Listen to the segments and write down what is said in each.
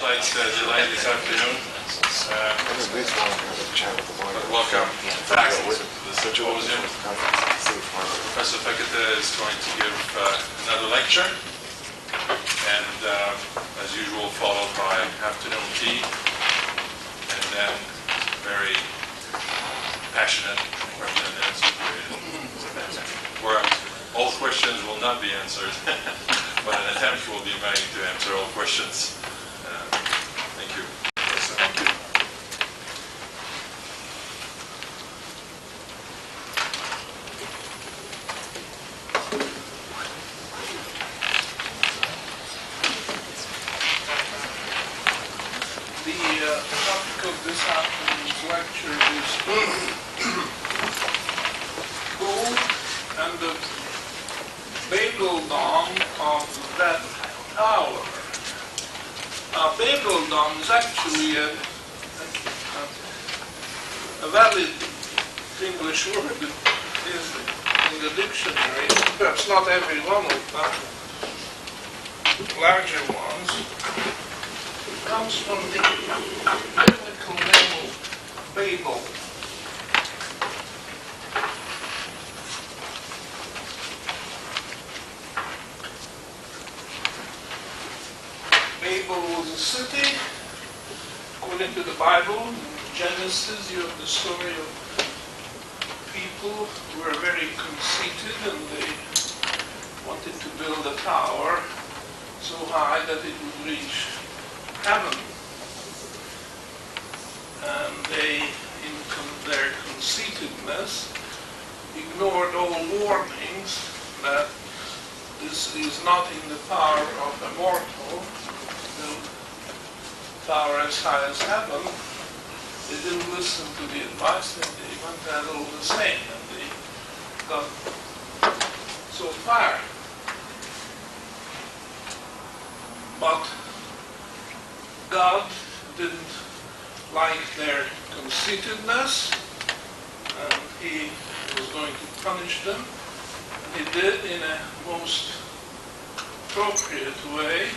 Slight delay this afternoon. Welcome back to the Symposium. Professor Fekete is going to give another lecture, and as usual followed by afternoon tea, and then very passionate question and answer period, where all questions will not be answered, but an attempt will be made to answer all questions. Thank you. Thank you. The topic of this afternoon's lecture is gold and the Babeldom of that tower. Babeldom is actually a valid English word. It is in the dictionary. Perhaps not every one of them, larger ones. It comes from the biblical name of Babel. Babel was a city. According to the Bible, in Genesis, you have the story of people who were very conceited and they wanted to build a tower so high that it would reach heaven. And they, in their conceitedness, ignored all warnings that this is not in the power of a mortal, the power as high as heaven. They didn't listen to the advice, and they went ahead all the same, and they got so far. But God didn't like their conceitedness, and He was going to punish them. He did in a most appropriate way.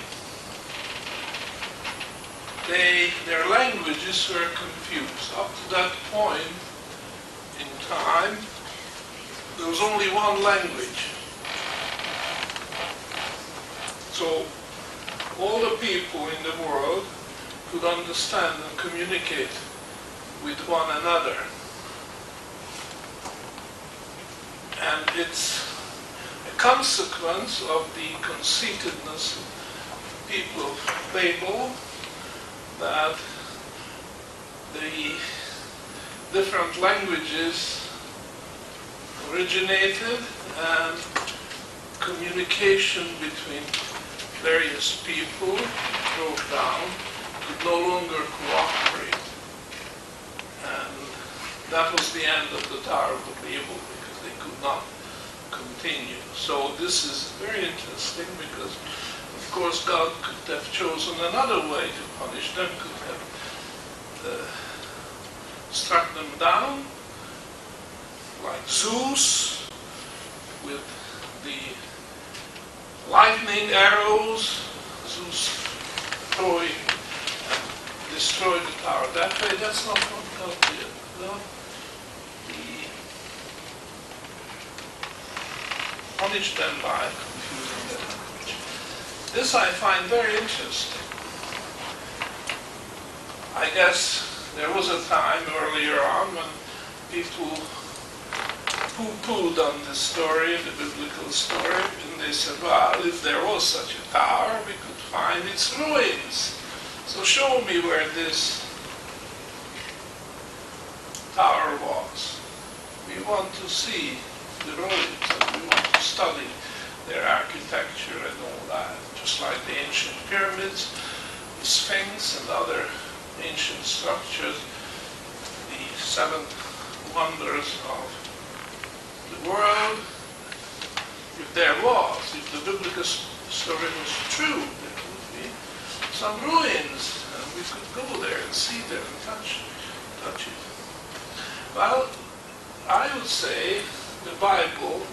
Their languages were confused. Up to that point in time, there was only one language. So all the people in the world could understand and communicate with one another. And it's a consequence of the conceitedness of people of Babel that the different languages originated and communication between various people broke down, could no longer cooperate. And that was the end of the Tower of Babel, because they could not continue. So this is very interesting, because of course God could have chosen another way to punish them, could have struck them down, like Zeus, with the lightning arrows, Zeus throwing and destroyed the tower that way. That's not what God did. God, He punished them by confusing their language. This I find very interesting. I guess there was a time earlier on when people poo-pooed on this story, the biblical story, and they said, well, if there was such a tower, we could find its ruins. So show me where this tower was. We want to see the ruins, and we want to study their architecture and all that, just like the ancient pyramids, the Sphinx, and other ancient structures, the seven wonders of the world. If there was, if the biblical story was true, there would be some ruins, and we could go there and see them and touch it. Well, I would say the Bible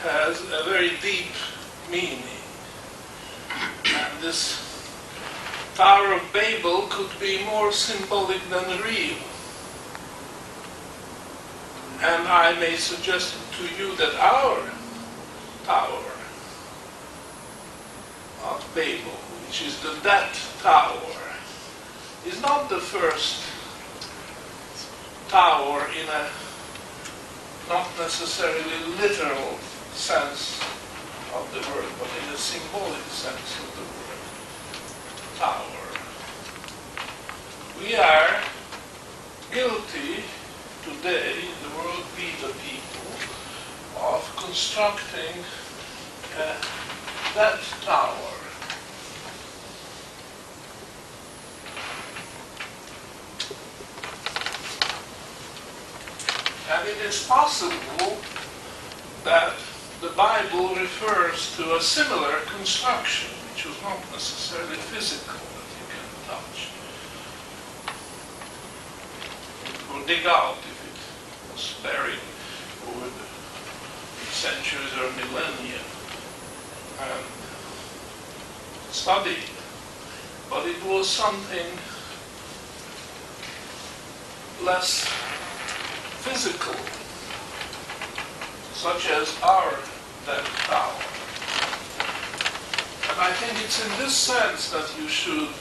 has a very deep meaning, and this Tower of Babel could be more symbolic than real. And I may suggest to you that our Tower of Babel, which is the death tower, is not the first tower in a not necessarily literal sense of the word, but in a symbolic sense of the word, tower. We are guilty today, the world, we the people, of constructing that tower. And it is possible that the Bible refers to a similar construction, which was not necessarily physical, that you can touch or dig out if it was buried over the centuries or millennia and studied. But it was something less physical, such as our death tower. And I think it's in this sense that you should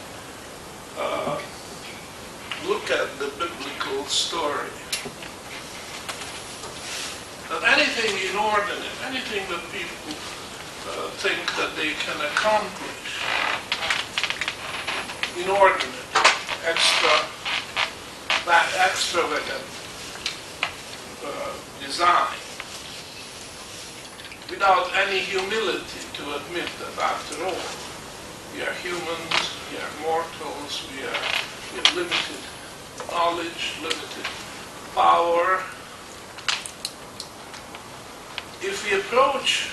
look at the biblical story. That anything inordinate, anything that people think that they can accomplish, inordinate, extravagant design, without any humility to admit that after all, we are humans, we are mortals, we have limited knowledge, limited power. If we approach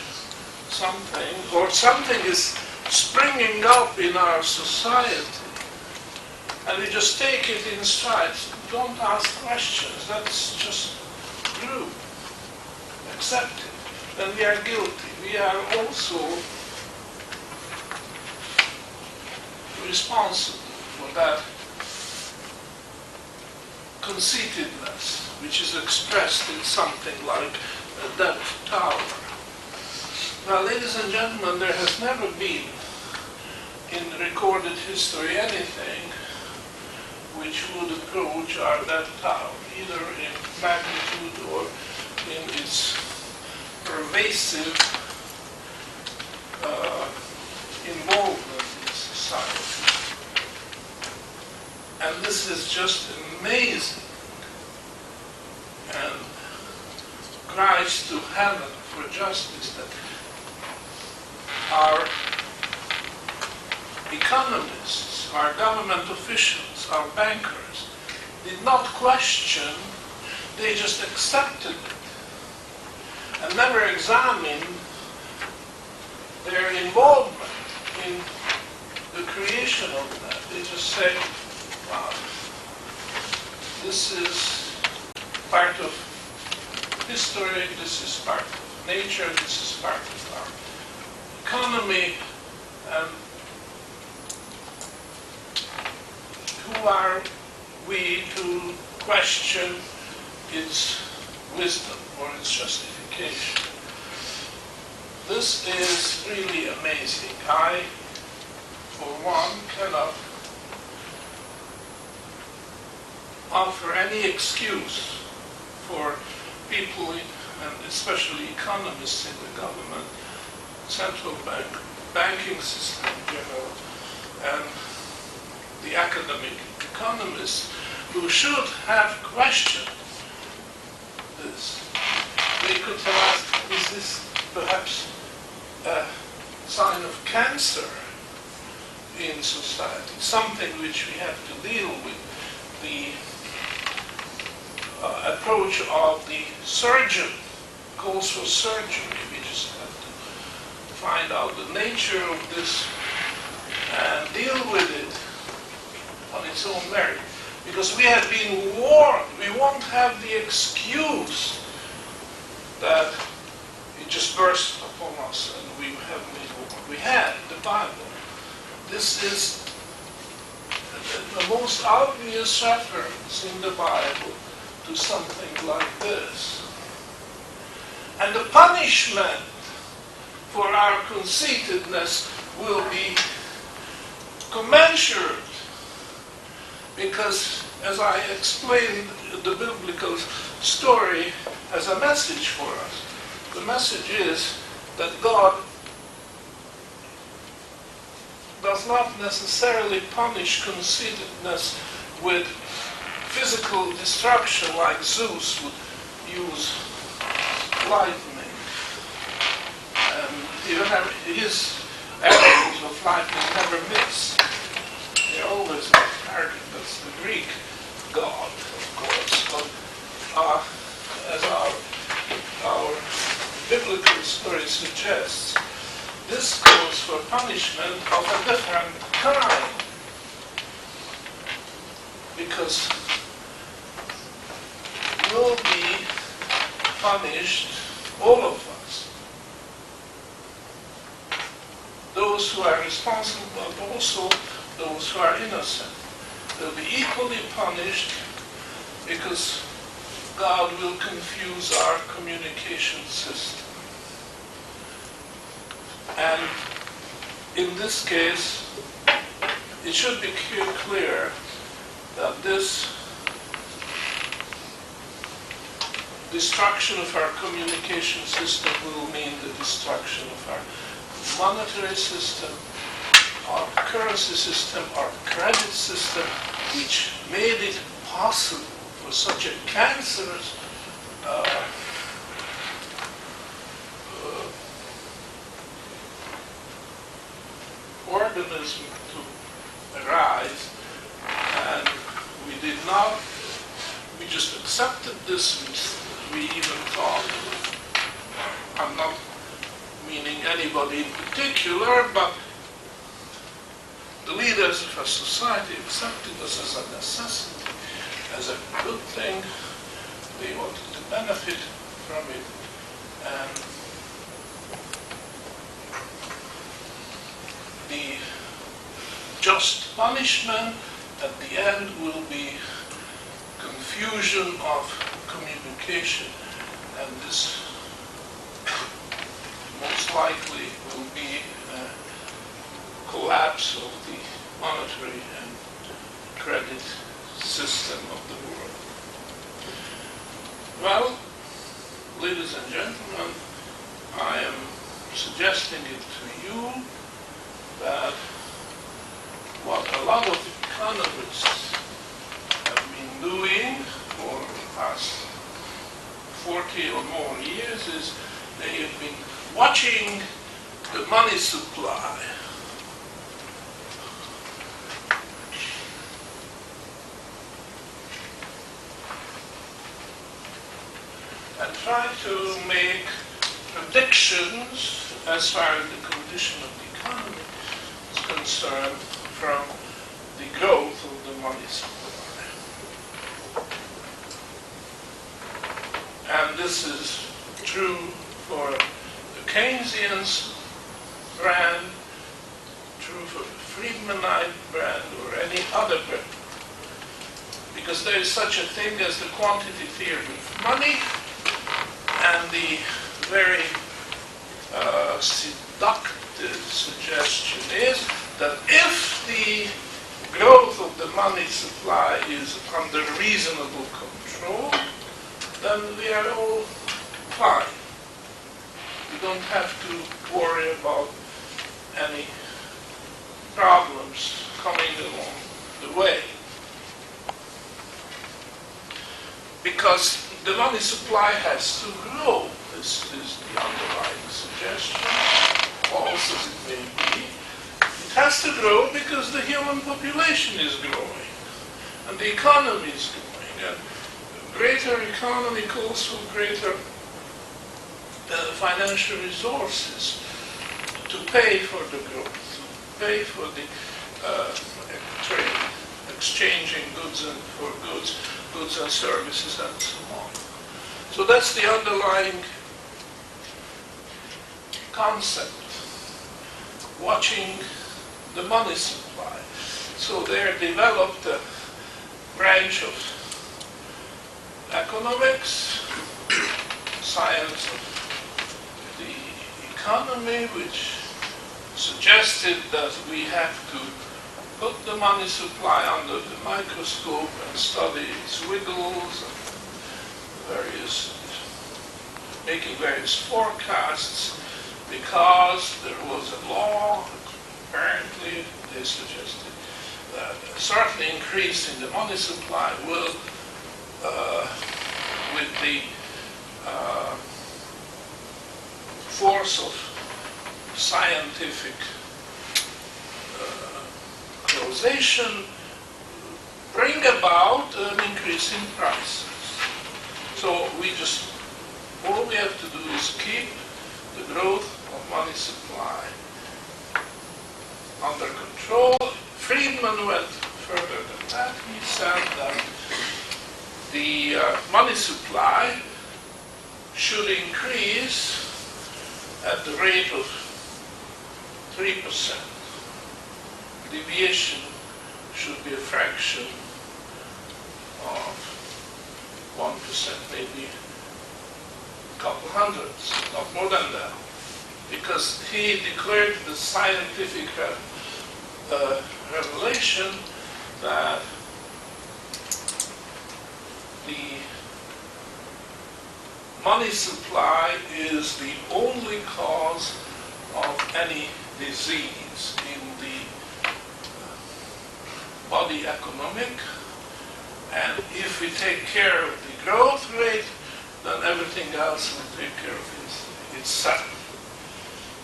something, or something is springing up in our society, and we just take it in stride, don't ask questions, that's just rude. Accept it. Then we are guilty. We are also responsible for that conceitedness, which is expressed in something like that tower. Now, ladies and gentlemen, there has never been in recorded history anything which would approach our death tower, either in magnitude or in its pervasive involvement in society. And this is just amazing. And cries to heaven for justice that our economists, our government officials, our bankers did not question, they just accepted it and never examined their involvement in the creation of that. They just say, wow, this is part of history, this is part of nature, this is part of our economy, and who are we to question its wisdom or its justification? This is really amazing. I, for one, cannot offer any excuse for people, and especially economists in the government, central bank, banking system in general, and the academic economists who should have questioned this. They could have asked, is this perhaps a sign of cancer in society, something which we have to deal with, the approach of the surgeon, calls for surgery. We just have to find out the nature of this and deal with it on its own merit. Because we have been warned, we won't have the excuse that it just burst upon us and we have been warned. We had the Bible. This is most obvious reference in the Bible to something like this. And the punishment for our conceitedness will be commensurate, because as I explained, the biblical story has a message for us. The message is that God does not necessarily punish conceitedness with physical destruction like Zeus would use lightning. His arrows of lightning never miss. They're always on target. That's the Greek god, of course. But as our biblical story suggests, this calls for punishment of a different kind. Because will be punished, all of us. Those who are responsible, but also those who are innocent. They'll be equally punished because God will confuse our communication system. And in this case, it should be clear that this destruction of our communication system will mean the destruction of our monetary system, our currency system, our credit system, which made it possible for such a cancerous organism to arise. And we just accepted this. We even thought, I'm not meaning anybody in particular, but the leaders of our society accepted this as a necessity, as a good thing. They wanted to benefit from it. And the just punishment at the end will be confusion of communication, and this most likely will be a collapse of the monetary and credit system of the world. Well, ladies and gentlemen, I am suggesting it to you that what a lot of economists have been doing for the past 40 or more years is they have been watching the money supply. And try to make predictions as far as the condition of the economy is concerned from the growth of the money supply. And this is true for the Keynesian brand, true for the Friedmanite brand, or any other brand. Because there is such a thing as the quantity theory of money, and the very seductive suggestion is that if the growth of the money supply is under reasonable control, then we are all fine. We don't have to worry about any problems coming along the way. Because the money supply has to grow. This is the underlying suggestion, false as it may be. It has to grow because the human population is growing, and the economy is growing. And greater economy calls for greater financial resources to pay for the growth, to pay for the trade, exchanging goods and for goods and services, and so on. So that's the underlying concept, watching the money supply. So there developed a branch of economics, science of the economy, which suggested that we have to put the money supply under the microscope and study its wiggles and making various forecasts, because there was a law, apparently they suggested, that a certain increase in the money supply will, with the force of scientific causation, bring about an increase in prices. So all we have to do is keep the growth of money supply under control. Friedman went further than that. He said that the money supply should increase at the rate of 3%. Deviation should be a fraction of 1%, maybe a couple hundreds, not more than that. Because he declared the scientific revelation that the money supply is the only cause of any disease in the body economic, and if we take care of the growth rate, then everything else will take care of itself.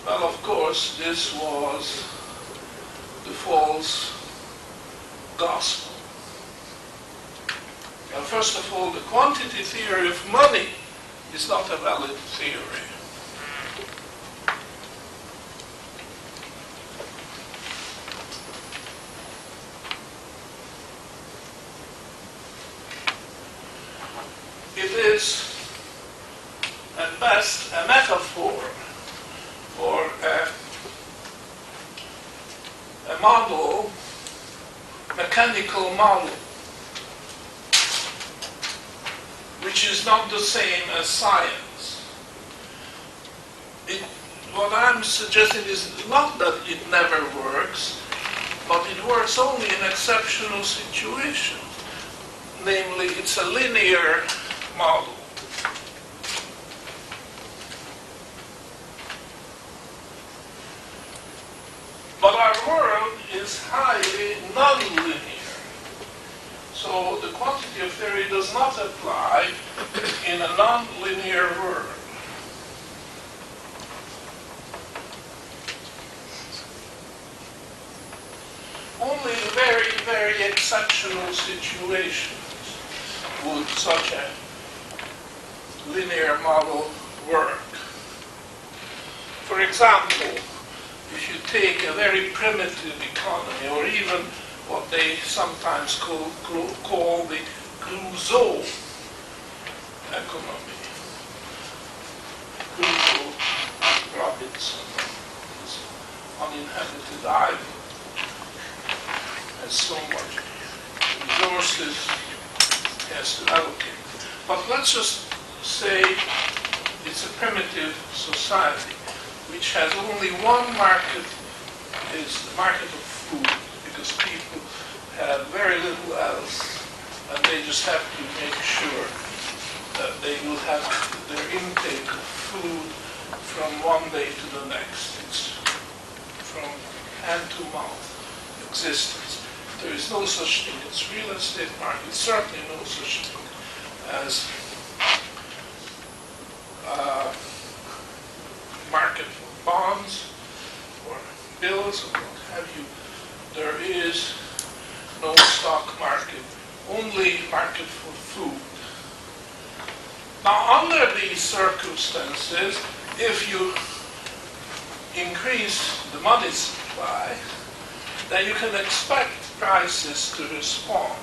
Well, of course, this was the false gospel. Now, first of all, the quantity theory of money is not a valid theory. It is, at best, a metaphor or a model, mechanical model, which is not the same as science. What I'm suggesting is not that it never works, but it works only in exceptional situations. Namely, it's a linear model. But our world is highly non-linear. So the quantitative theory does not apply in a non-linear world. Only in very, very exceptional situations would such a linear model work. For example, if you take a very primitive economy, or even what they sometimes call the Crusoe economy. Crusoe Robinson, this uninhabited island, has so much resources he has to allocate. But let's just say it's a primitive society which has only one market, is the market of food, because people have very little else, and they just have to make sure that they will have their intake of food from one day to the next. It's from hand to mouth existence. There is no such thing as real estate market, certainly no such thing as market for bonds or bills or what have you. There is no stock market, only market for food. Now, under these circumstances, if you increase the money supply, then you can expect prices to respond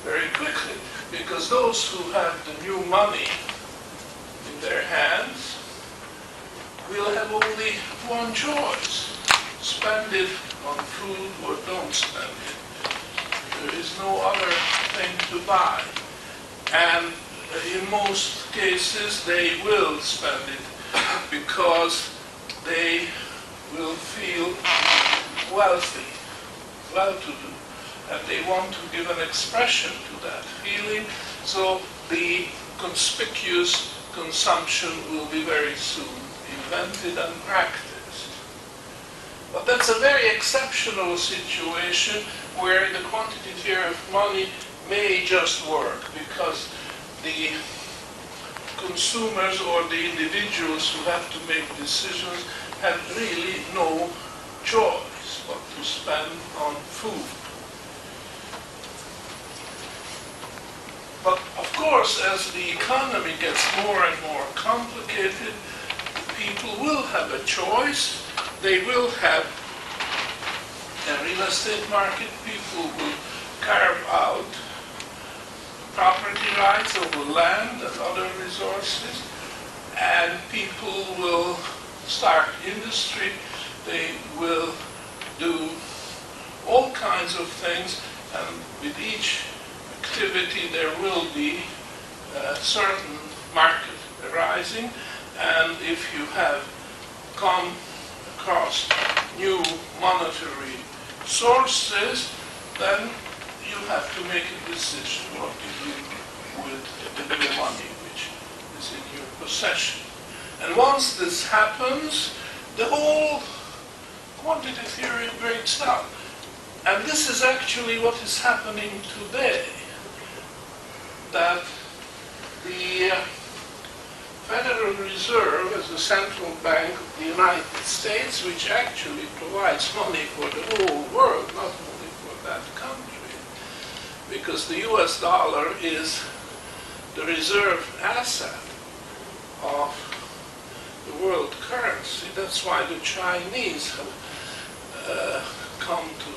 very quickly, because those who have the new money in their hands will have only one choice: spend it on food or don't spend it. There is no other thing to buy. And in most cases, they will spend it because they will feel wealthy, well-to-do, and they want to give an expression to that feeling, so the conspicuous consumption will be very soon invented and practiced. But that's a very exceptional situation where the quantity theory of money may just work, because the consumers or the individuals who have to make decisions have really no choice but to spend on food. But of course, as the economy gets more and more complicated, people will have a choice. They will have a real estate market. People will carve out property rights over land and other resources, and people will start industry. They will do all kinds of things, and with each activity there will be a certain market arising, and if you have come across new monetary sources, then you have to make a decision what to do with the new money which is in your possession. And once this happens, the whole quantity theory breaks down. And this is actually what is happening today, that the Federal Reserve as the central bank of the United States, which actually provides money for the whole world, not only for that country, because the US dollar is the reserve asset of the world currency. That's why the Chinese have come to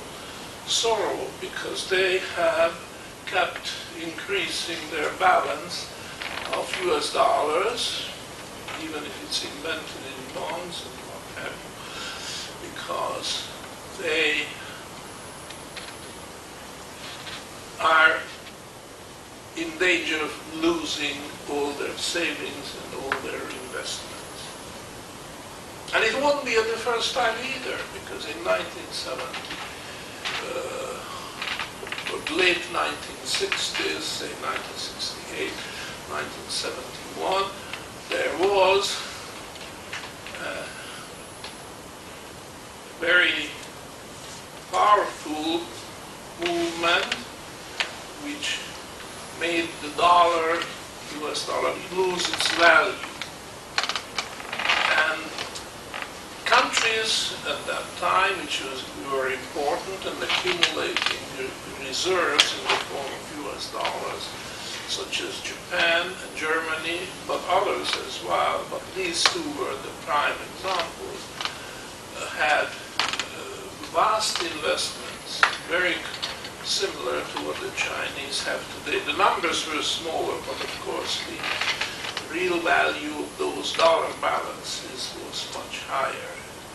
sorrow, because they have kept increasing their balance of US dollars, even if it's invented in bonds and what have you, because they are in danger of losing all their savings and all their investments. And it won't be the first time either, because in 1970, or late 1960s, say 1968, 1971, there was a very powerful movement which made the dollar, US dollar, lose its value. And countries at that time, which were important and accumulating reserves in the form of US dollars, such as Japan and Germany, but others as well, but these two were the prime examples, had vast investments, very similar to what the Chinese have today. The numbers were smaller, but of course the real value of those dollar balances was much higher in the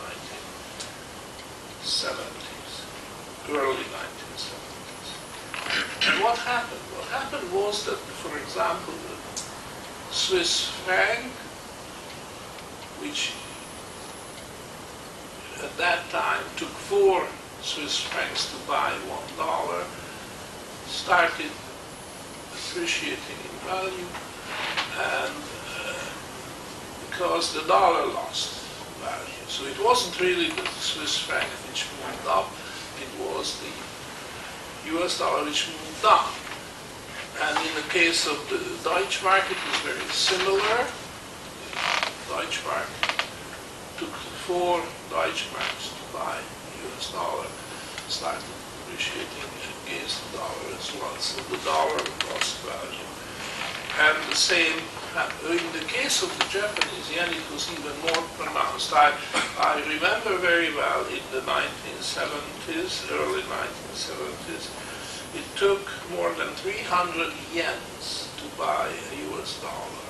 1970s, early 1970s. And what happened? What happened was that, for example, the Swiss franc, which at that time took 4 Swiss francs to buy $1, started appreciating in value, and because the dollar lost value. So it wasn't really the Swiss franc which moved up, it was the US dollar which moved down. And in the case of the Deutsche Mark, it was very similar. The Deutsche Mark took 4 Deutsche Marks to buy US dollar, started appreciating against the dollar as well. So the dollar lost value. And the same happened in the case of the Japanese yen. It was even more pronounced. I remember very well in the 1970s, early 1970s, it took more than 300 yens to buy a US dollar.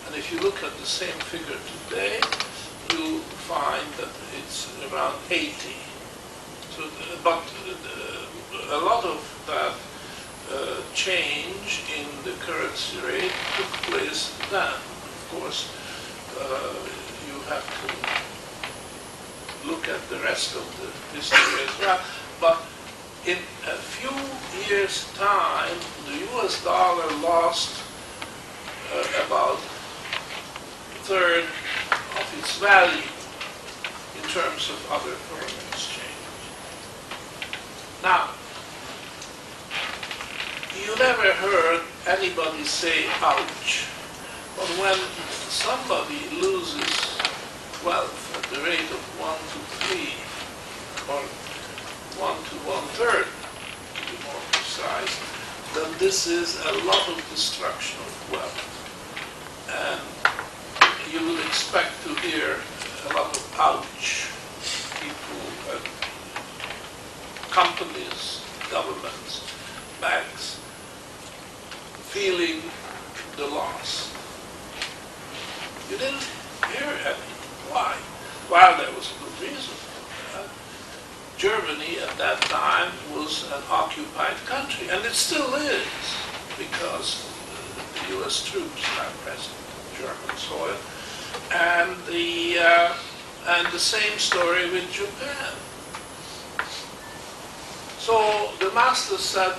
And if you look at the same figure today, you find that it's around 80. So, but a lot of that change in the currency rate took place then. Of course, you have to look at the rest of the history as well. But in a few years' time, the US dollar lost about a third of its value in terms of other foreign exchange. Now, you never heard anybody say ouch, but when somebody loses wealth at the rate of 1 to 3, or 1 to 1/3, to be more precise, then this is a lot of destruction of wealth. And you will expect to hear a lot of ouch. People, companies, governments, banks, feeling the loss. You didn't hear any. Why? Well, there was a good reason for that. Germany at that time was an occupied country, and it still is, because the US troops are present on German soil. And the same story with Japan. So the master said,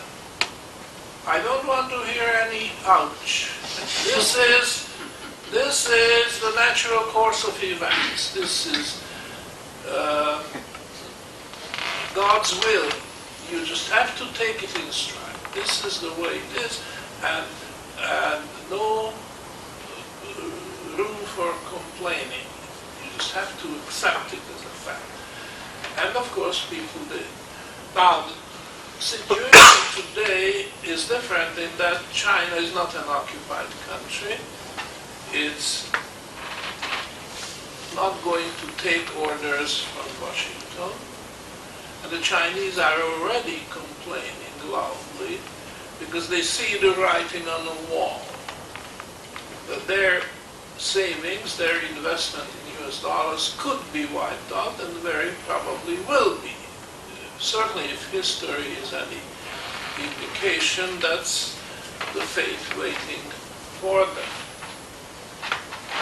I don't want to hear any ouch. This is the natural course of events. This is God's will. You just have to take it in stride. This is the way it is, and no room for complaining. You just have to accept it as a fact. And of course, people did. Now, the situation today is different in that China is not an occupied country. It's not going to take orders from Washington. And the Chinese are already complaining loudly because they see the writing on the wall. That their savings, their investment in US dollars could be wiped out and very probably will be. Certainly, if history is any indication, that's the fate waiting for them.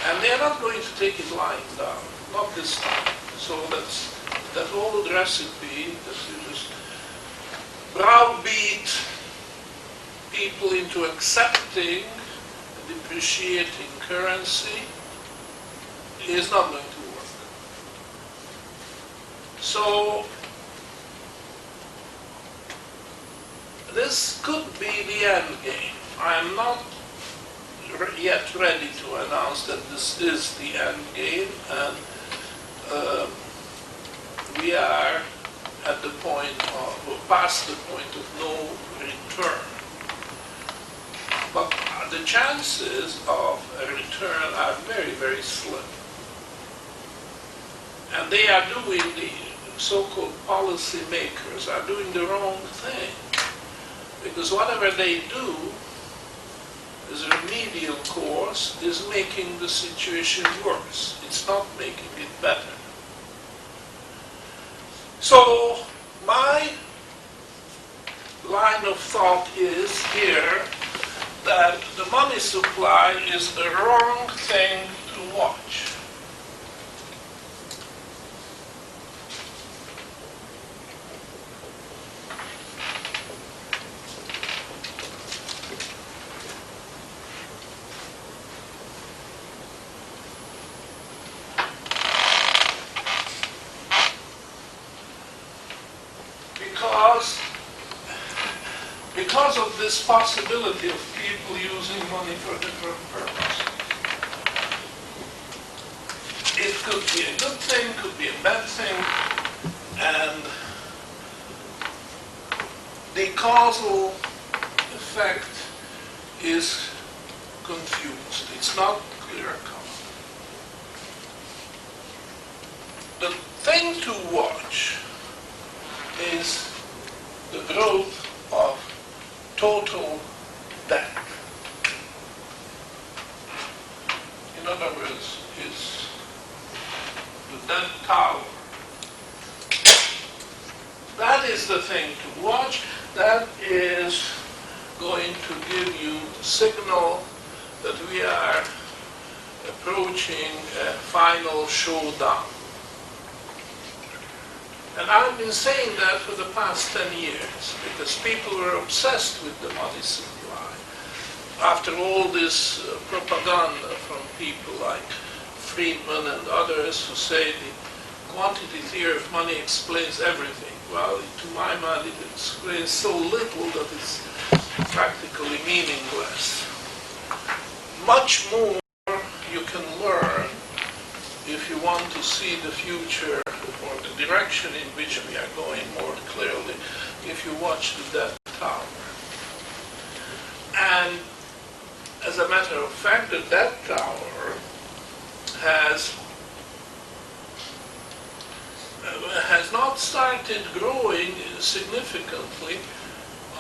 And they're not going to take it lying down, not this time. So that's that old recipe that you just browbeat people into accepting a depreciating currency is not going to work. So this could be the end game. I'm not yet ready to announce that this is the end game, and we are at the point of, or past the point of no return. But the chances of a return are very, very slim. And they are doing, the so-called policy makers are doing the wrong thing. Because whatever they do as a remedial course is making the situation worse. It's not making it better. So my line of thought is here that the money supply is the wrong thing to watch. Because of this possibility of people using money for different purposes. It could be a good thing, could be a bad thing, and the causal effect is confused. It's not clear-cut. The thing to watch is the growth of total debt. In other words, it's the debt tower. That is the thing to watch, that is going to give you the signal that we are approaching a final showdown. And I've been saying that for the past 10 years, because people were obsessed with the money supply. After all this propaganda from people like Friedman and others who say the quantity theory of money explains everything. Well, to my mind, it explains so little that it's practically meaningless. Much more you can learn if you want to see the future or the direction in which we are going more clearly if you watch the Death Tower. And as a matter of fact, the Death Tower has not started growing significantly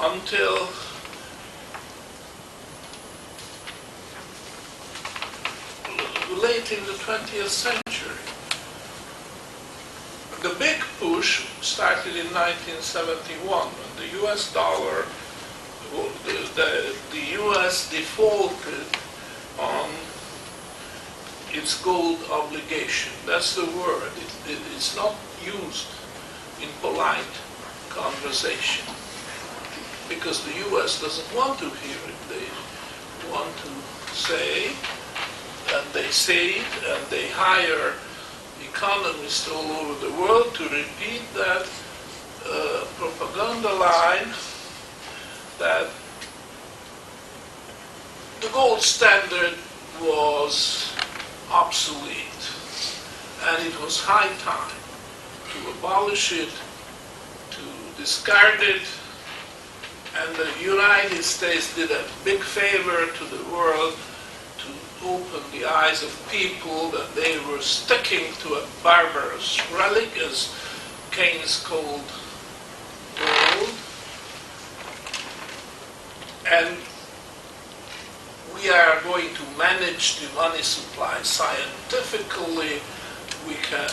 until late in the 20th century. The big push started in 1971 when the US dollar, the US defaulted on its gold obligation. That's the word. It's not used in polite conversation because the US doesn't want to hear it. They want to say, and they say it, and they hire economists all over the world to repeat that propaganda line that the gold standard was obsolete and it was high time to abolish it, to discard it, and the United States did a big favor to the world to open the eyes of people that they were sticking to a barbarous relic, as Keynes called gold. And we are going to manage the money supply scientifically. We can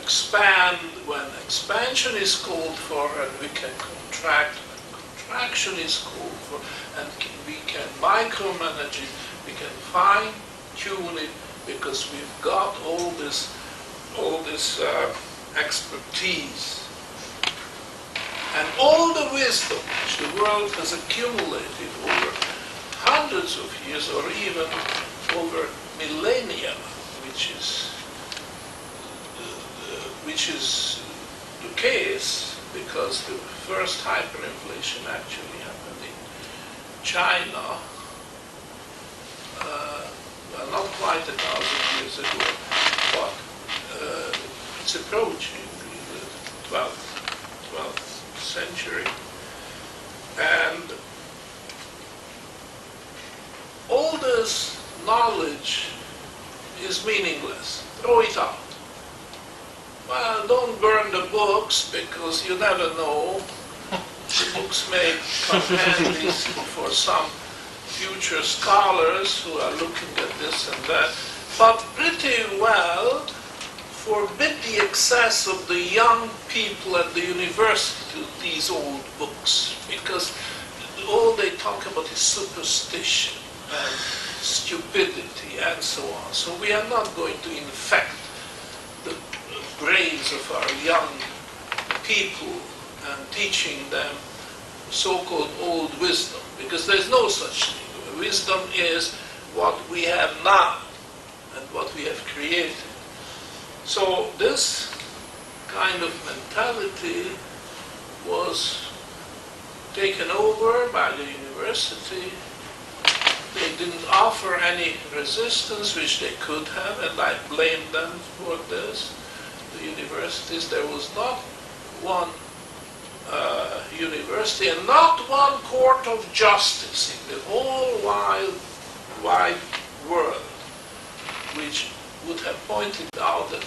expand when expansion is called for, and we can contract when contraction is called for, and we can micromanage it, we can fine-tune it, because we've got all this expertise. And all the wisdom which the world has accumulated over hundreds of years, or even over millennia, which is the case, because the first hyperinflation actually happened in China, well, not quite 1,000 years ago, but it's approaching the 12th century. And all this knowledge is meaningless. Throw it out. Well, don't burn the books, because you never know. The books may come handy for some future scholars who are looking at this and that. But pretty well forbid the access of the young people at the university to these old books, because all they talk about is superstition and stupidity and so on. So we are not going to infect the brains of our young people and teaching them so-called old wisdom, because there's no such thing. Wisdom is what we have now and what we have created. So this kind of mentality was taken over by the university. They didn't offer any resistance, which they could have, and I blame them for this. The universities, there was not one university and not one court of justice in the whole wide world which would have pointed out that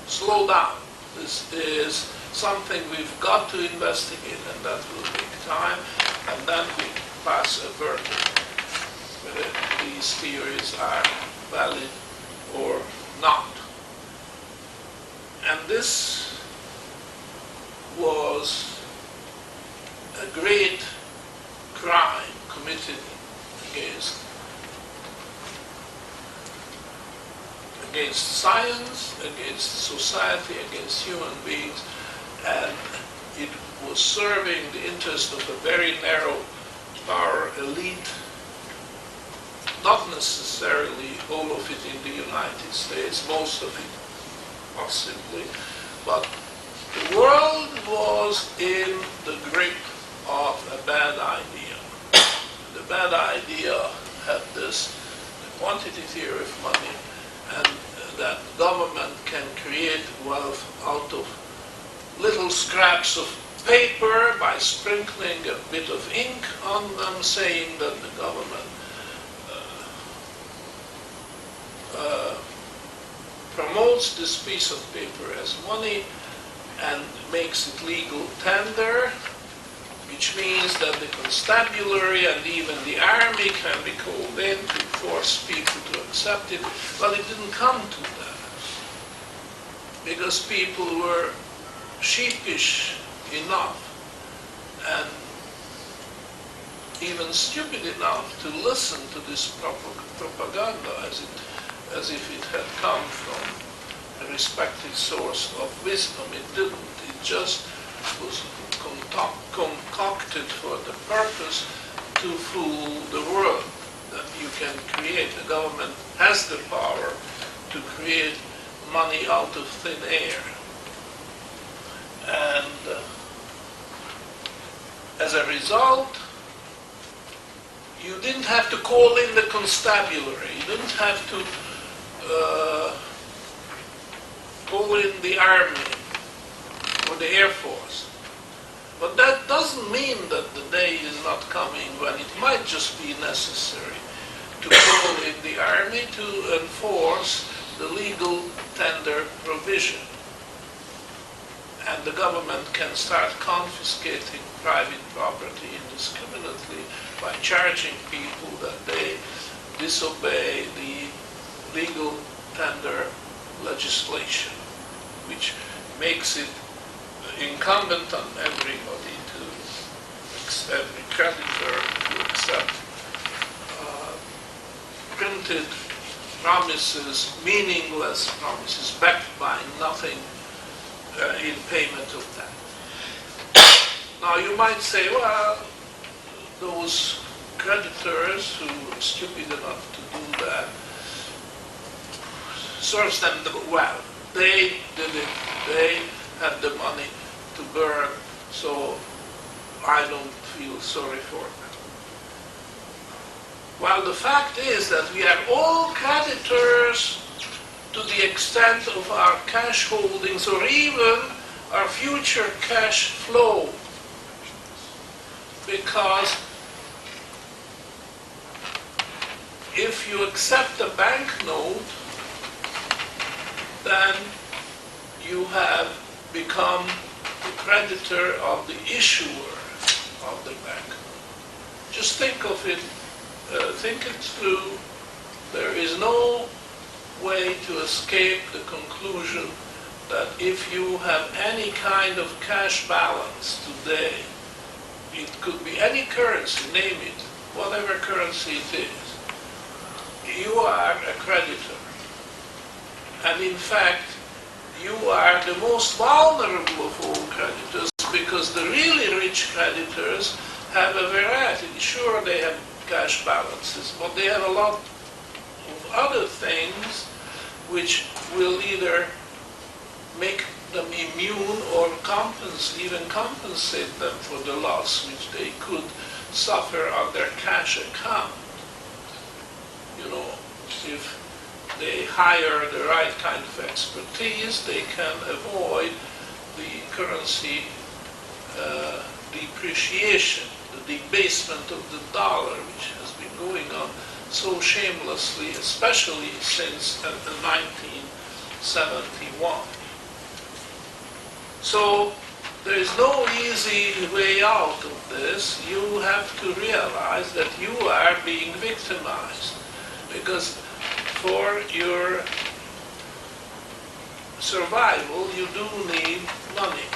slow down, this is something we've got to investigate, and that will take time, and then we pass a verdict whether these theories are valid or not. And this was a great crime committed against science, against society, against human beings, and it was serving the interest of a very narrow power elite, not necessarily all of it in the United States, most of it possibly, but the world was in the grip of a bad idea. The bad idea had this quantity theory of money, and that government can create wealth out of little scraps of paper by sprinkling a bit of ink on them, saying that the government promotes this piece of paper as money and makes it legal tender, which means that the constabulary and even the army can be called in to force people to accept it. Well, it didn't come to that, because people were sheepish enough and even stupid enough to listen to this propaganda as if it had come from a respected source of wisdom. It didn't. It just was concocted for the purpose to fool the world, that you can create, the government has the power to create money out of thin air. And as a result, you didn't have to call in the constabulary, you didn't have to call in the army or the Air Force. But that doesn't mean that the day is not coming when it might just be necessary to call in the army to enforce the legal tender provision. And the government can start confiscating private property indiscriminately by charging people that they disobey the legal tender legislation, which makes it incumbent on everybody every creditor to accept printed promises, meaningless promises, backed by nothing in payment of that. Now you might say, well, those creditors who were stupid enough to do that, serves them well. They did it, they had the money to burn, so I don't feel sorry for them. Well, the fact is that we are all creditors to the extent of our cash holdings or even our future cash flow, because if you accept a banknote, then you have become the creditor of the issuer of the banknote. Just think of it, think it through. There is no way to escape the conclusion that if you have any kind of cash balance today, it could be any currency, name it, whatever currency it is, you are a creditor. And in fact, you are the most vulnerable of all creditors, because the really rich creditors have a variety. Sure, they have cash balances, but they have a lot of other things which will either make them immune or even compensate them for the loss which they could suffer on their cash account. You know, if they hire the right kind of expertise, they can avoid the currency depreciation, the debasement of the dollar, which has been going on so shamelessly, especially since 1971. So there is no easy way out of this. You have to realize that you are being victimized, because for your survival you do need money.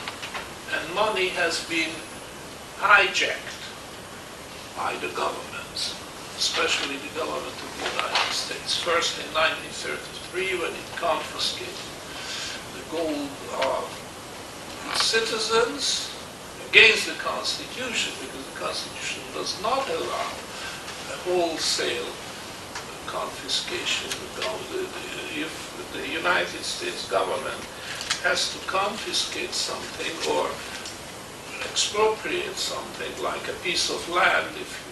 and money has been hijacked by the governments, especially the government of the United States. First in 1933, when it confiscated the gold of its citizens against the Constitution, because the Constitution does not allow a wholesale confiscation. If the United States government has to confiscate something or expropriate something, like a piece of land, if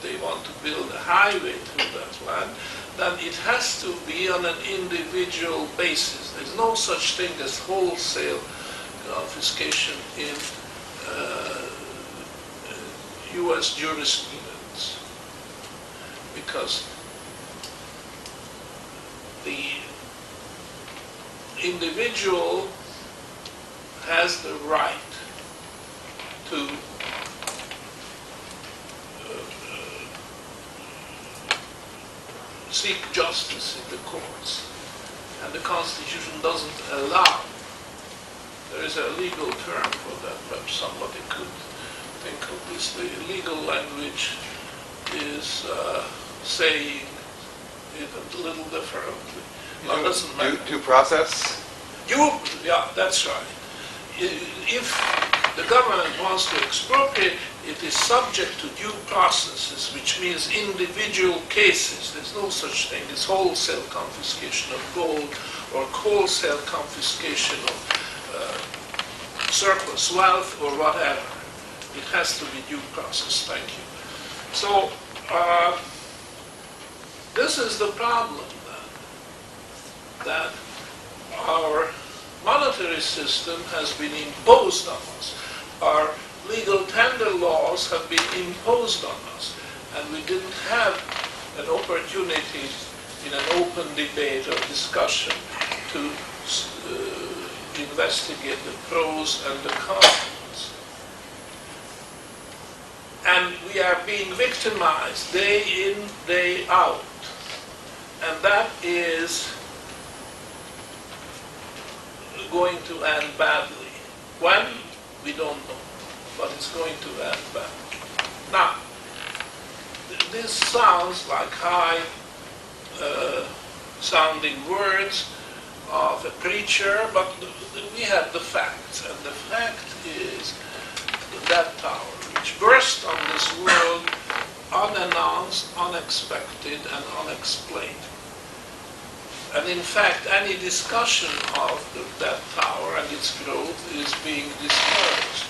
they want to build a highway through that land, then it has to be on an individual basis. There's no such thing as wholesale confiscation in U.S. jurisprudence, because the individual has the right to seek justice in the courts, and the Constitution doesn't allow. There is a legal term for that, perhaps somebody could think of this. The legal language is saying it a little differently. Well, doesn't matter. Due process? Yeah, that's right. If the government wants to expropriate, it is subject to due processes, which means individual cases. There's no such thing as wholesale confiscation of gold or wholesale confiscation of surplus wealth or whatever. It has to be due process. Thank you. So this is the problem then, that our monetary system has been imposed on us. Our legal tender laws have been imposed on us, and we didn't have an opportunity in an open debate or discussion to investigate the pros and the cons. And we are being victimized day in, day out. And that is going to end badly. When? We don't know. But it's going to end badly. Now, this sounds like high sounding words of a preacher, but we have the facts. And the fact is that tower, which burst on this world unannounced, unexpected, and unexplained. And in fact, any discussion of that tower and its growth is being discouraged.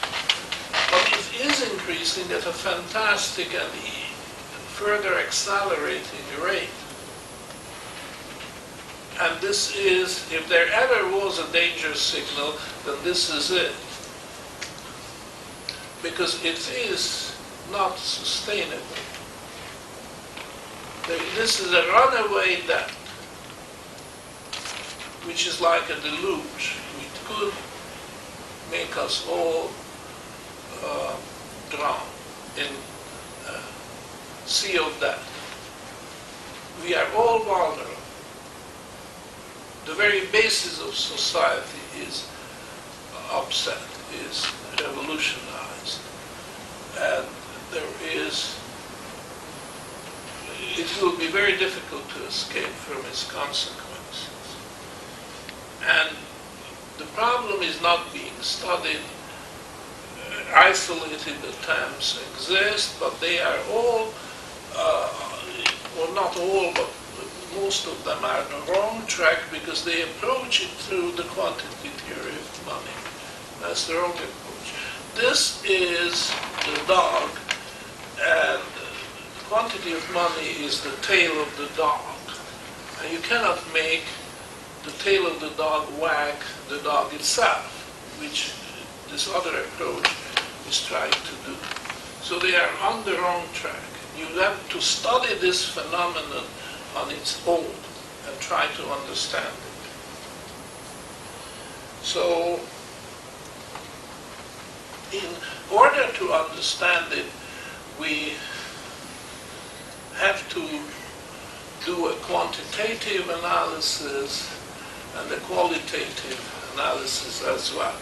But it is increasing at a fantastic and further accelerating rate. And this is, if there ever was a danger signal, then this is it. Because it is not sustainable. This is a runaway debt, which is like a deluge. It could make us all drown in a sea of debt. We are all vulnerable. The very basis of society is upset, is revolutionized, and it will be very difficult to escape from its consequences. And the problem is not being studied. Isolated attempts exist, but they are all, or not all, but most of them are on the wrong track because they approach it through the quantity theory of money. That's the wrong approach. This is the dog, and the quantity of money is the tail of the dog. And you cannot make the tail of the dog wag the dog itself, which this other approach is trying to do. So they are on the wrong track. You have to study this phenomenon on its own and try to understand it. So, in order to understand it, we have to do a quantitative analysis and a qualitative analysis as well.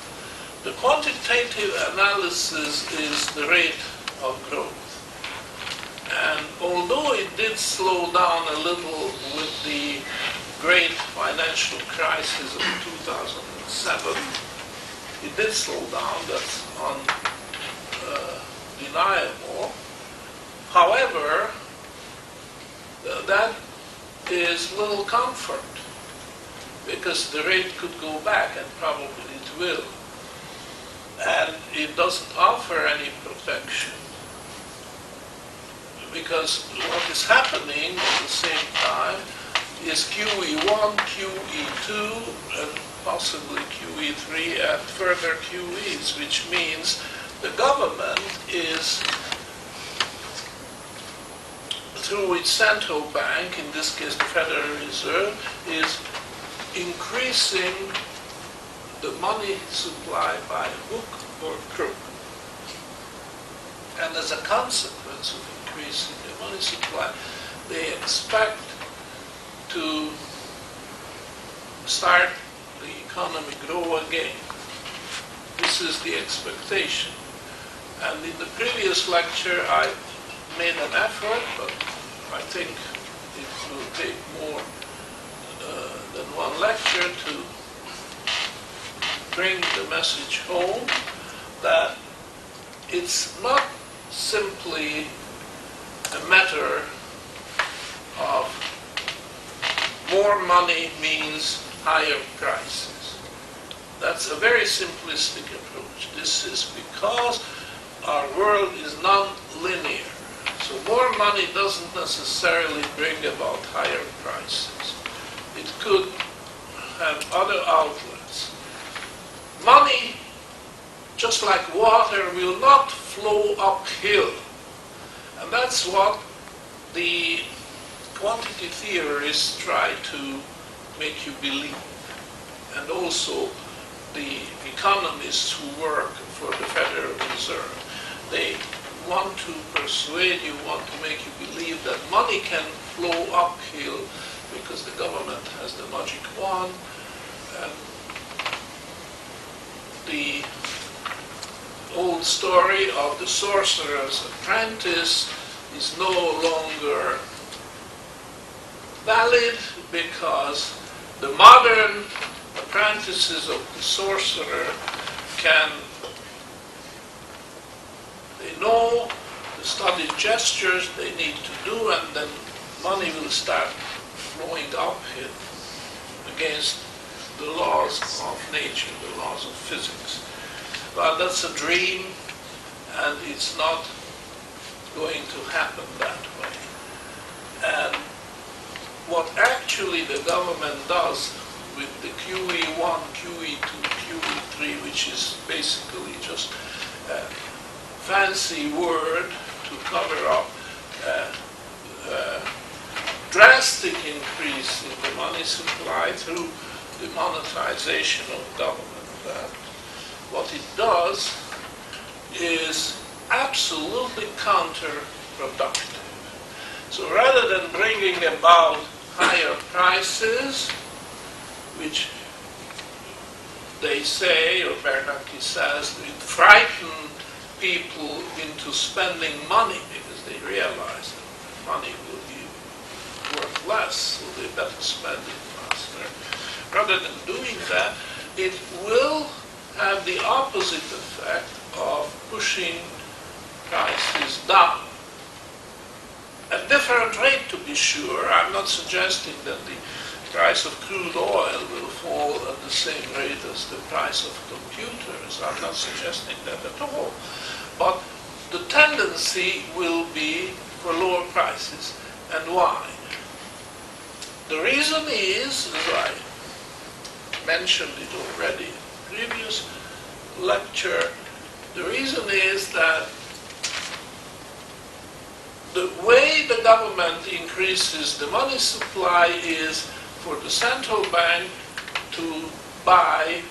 The quantitative analysis is the rate of growth. And although it did slow down a little with the great financial crisis of 2007, it did slow down, that's undeniable. However, that is little comfort, because the rate could go back, and probably it will. And it doesn't offer any protection, because what is happening at the same time is QE1, QE2, and possibly QE3 and further QEs, which means the government is, through its central bank, in this case the Federal Reserve, is increasing the money supply by hook or crook. And as a consequence of increasing the money supply, they expect to start the economy grow again. This is the expectation. And in the previous lecture I made an effort, but I think it will take more than one lecture to bring the message home that it's not simply a matter of more money means higher prices. That's a very simplistic approach. This is because our world is non-linear. So more money doesn't necessarily bring about higher prices. It could have other outlets. Money, just like water, will not flow uphill. And that's what the quantity theorists try to make you believe. And also the economists who work for the Federal Reserve. They want to persuade you, want to make you believe that money can flow uphill because the government has the magic wand, and the old story of the sorcerer's apprentice is no longer valid because the modern apprentices of the sorcerer they know the studied gestures they need to do, and then money will start flowing uphill against the laws of nature, the laws of physics. But that's a dream, and it's not going to happen that way. And what actually the government does with the QE1, QE2, QE3, which is basically just a fancy word to cover up a drastic increase in the money supply through the monetization of government. What it does is absolutely counterproductive. So rather than bringing about higher prices, which they say, or Bernanke says, it frighten people into spending money because they realize that money will be worth less, so they better spend it faster. Rather than doing that, it will have the opposite effect of pushing prices down. At different rate, to be sure. I'm not suggesting that the price of crude oil will fall at the same rate as the price of computers. I'm not suggesting that at all. But the tendency will be for lower prices. And why? The reason is, as I mentioned it already in the previous lecture, the reason is that the way the government increases the money supply is for the central bank to buy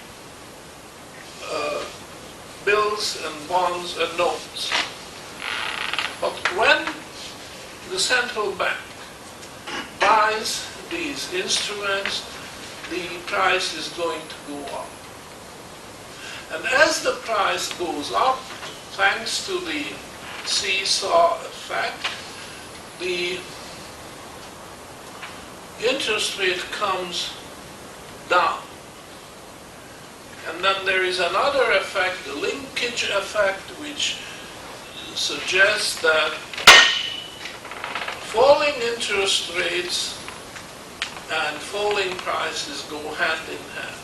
bills and bonds and notes. But when the central bank buys these instruments, the price is going to go up. And as the price goes up, thanks to the seesaw effect, the interest rate comes down. And then there is another effect, the linkage effect, which suggests that falling interest rates and falling prices go hand in hand.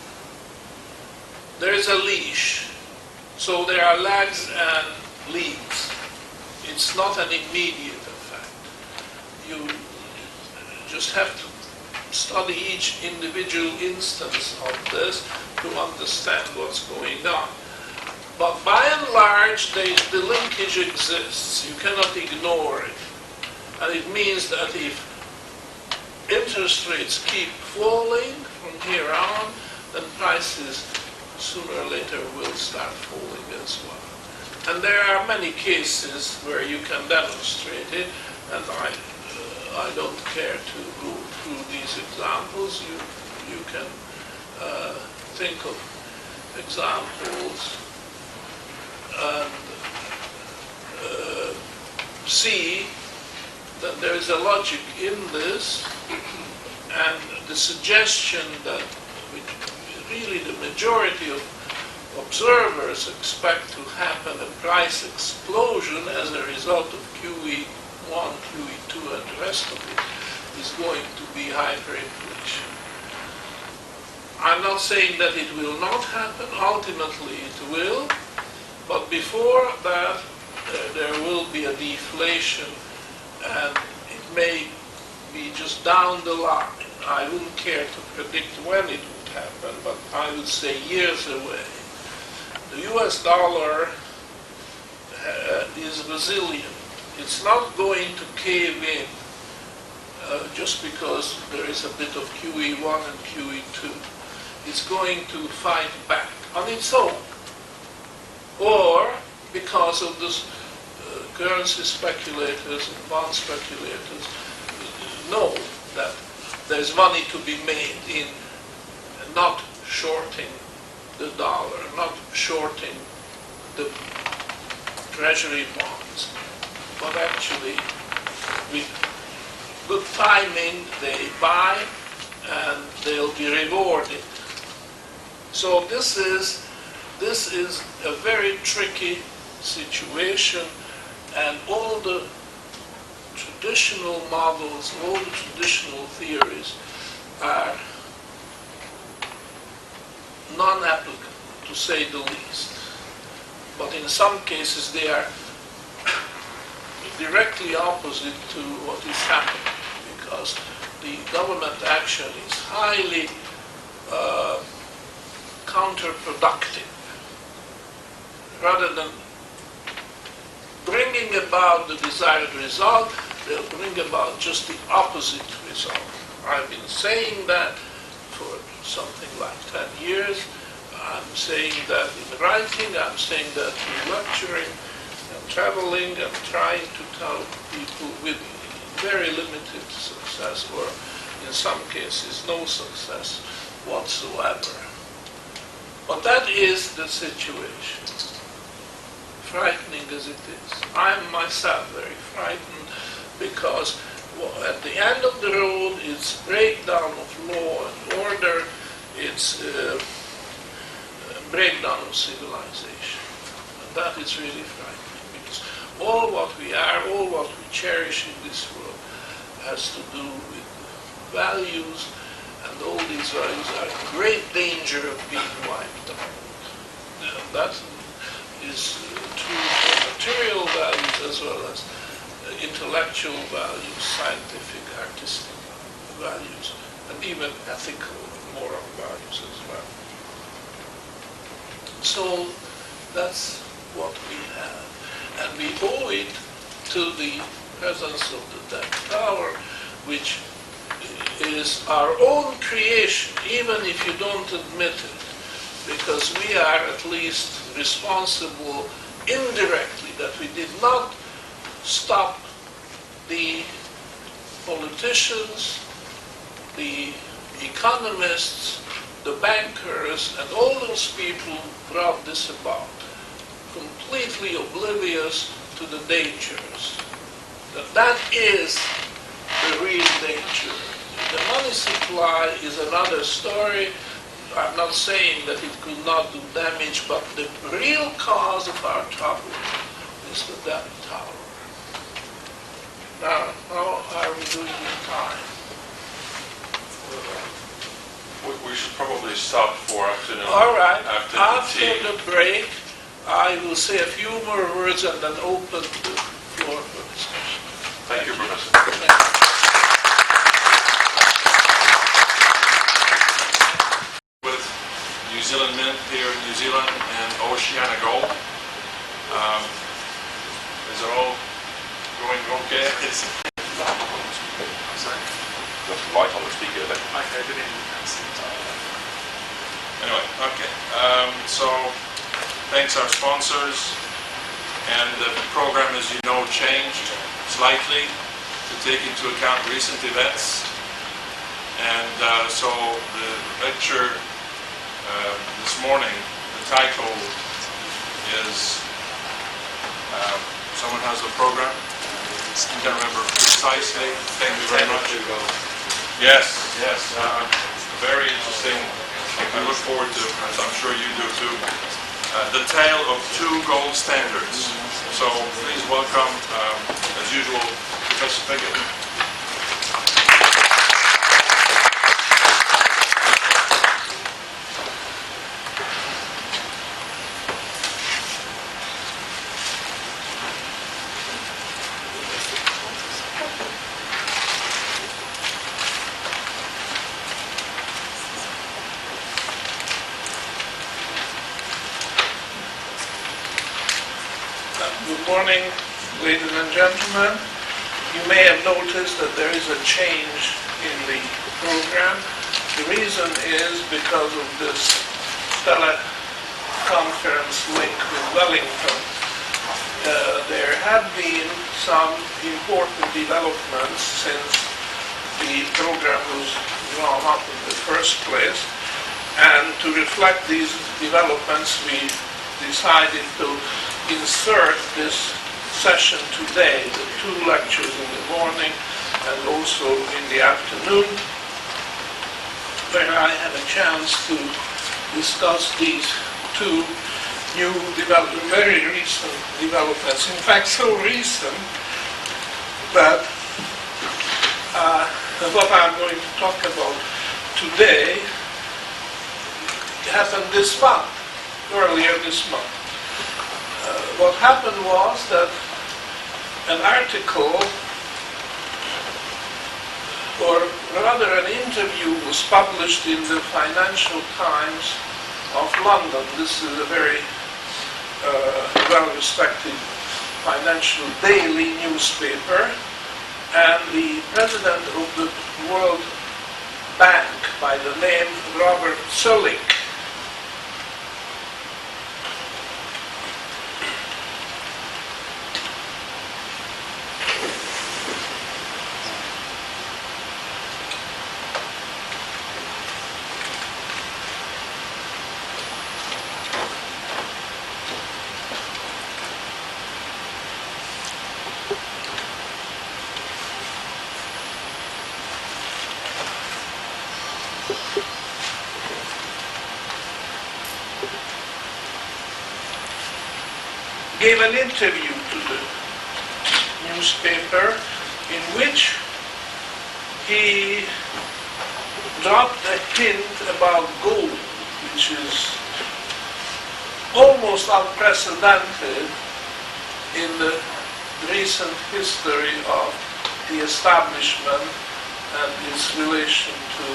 There is a leash, so there are lags and leads. It's not an immediate effect. You just have to study each individual instance of this to understand what's going on. But by and large, the linkage exists. You cannot ignore it. And it means that if interest rates keep falling from here on, then prices sooner or later will start falling as well. And there are many cases where you can demonstrate it, and I don't care to go through these examples. You can think of examples and see that there is a logic in this, and the suggestion that really the majority of observers expect to happen a price explosion as a result of QE1, QE2, and the rest of it is going to be hyperinflation. I'm not saying that it will not happen. Ultimately it will, but before that there will be a deflation, and it may be just down the line. I wouldn't care to predict when it would happen, but I would say years away. The US dollar is resilient. It's not going to cave in just because there is a bit of QE1 and QE2. It's going to fight back on its own, or because of this currency speculators and bond speculators know that there's money to be made in not shorting the dollar, not shorting the treasury bonds, but actually with good timing they buy and they'll be rewarded. So this is a very tricky situation, and all the traditional models, all the traditional theories are non-applicable, to say the least. But in some cases they are directly opposite to what is happening, because the government action is highly counterproductive. Rather than bringing about the desired result, they'll bring about just the opposite result. I've been saying that for something like 10 years. I'm saying that in writing, I'm saying that in lecturing, and traveling, and trying to tell people with very limited success, or in some cases no success whatsoever. But that is the situation, frightening as it is. I'm myself very frightened, because at the end of the road, it's breakdown of law and order, it's breakdown of civilization. And that is really frightening, because all what we are, all what we cherish in this world has to do with values, and all these values are in great danger of being wiped out. That is true for material values as well as intellectual values, scientific, artistic values, and even ethical and moral values as well. So that's what we have. And we owe it to the presence of the debt power, which is our own creation, even if you don't admit it, because we are at least responsible indirectly that we did not stop the politicians, the economists, the bankers, and all those people brought this about, completely oblivious to the dangers. That is the real danger. The money supply is another story. I'm not saying that it could not do damage, but the real cause of our trouble is the debt tower. Now, how are we doing in time? We should probably stop for afternoon. All right. After After the break, I will say a few more words and then open the floor for discussion. Thank you, Professor. Thank you. With New Zealand Mint here in New Zealand and Oceana Gold. Is it all going okay? Just light on the speaker there. Anyway, okay. So, thanks our sponsors. And the program, as you know, changed slightly to take into account recent events. And so the lecture this morning, the title is, someone has the program? I can't remember precisely. Thank you very much. Yes, yes. Very interesting. I look forward to it. I'm sure you do too. The Tale of Two Gold Standards. So please welcome, as usual, Professor Fekete. Good morning, ladies and gentlemen. You may have noticed that there is a change in the program. The reason is because of this teleconference link with Wellington. There have been some important developments since the program was drawn up in the first place. And to reflect these developments, we decided to insert this session today, the two lectures in the morning and also in the afternoon, where I have a chance to discuss these two new very recent developments. In fact, so recent that what I'm going to talk about today happened this month, earlier this month. What happened was that an article, or rather an interview, was published in the Financial Times of London. This is a very well-respected financial daily newspaper. And the president of the World Bank, by the name Robert Zoellick, gave an interview to the newspaper in which he dropped a hint about gold, which is almost unprecedented in the recent history of the establishment and its relation to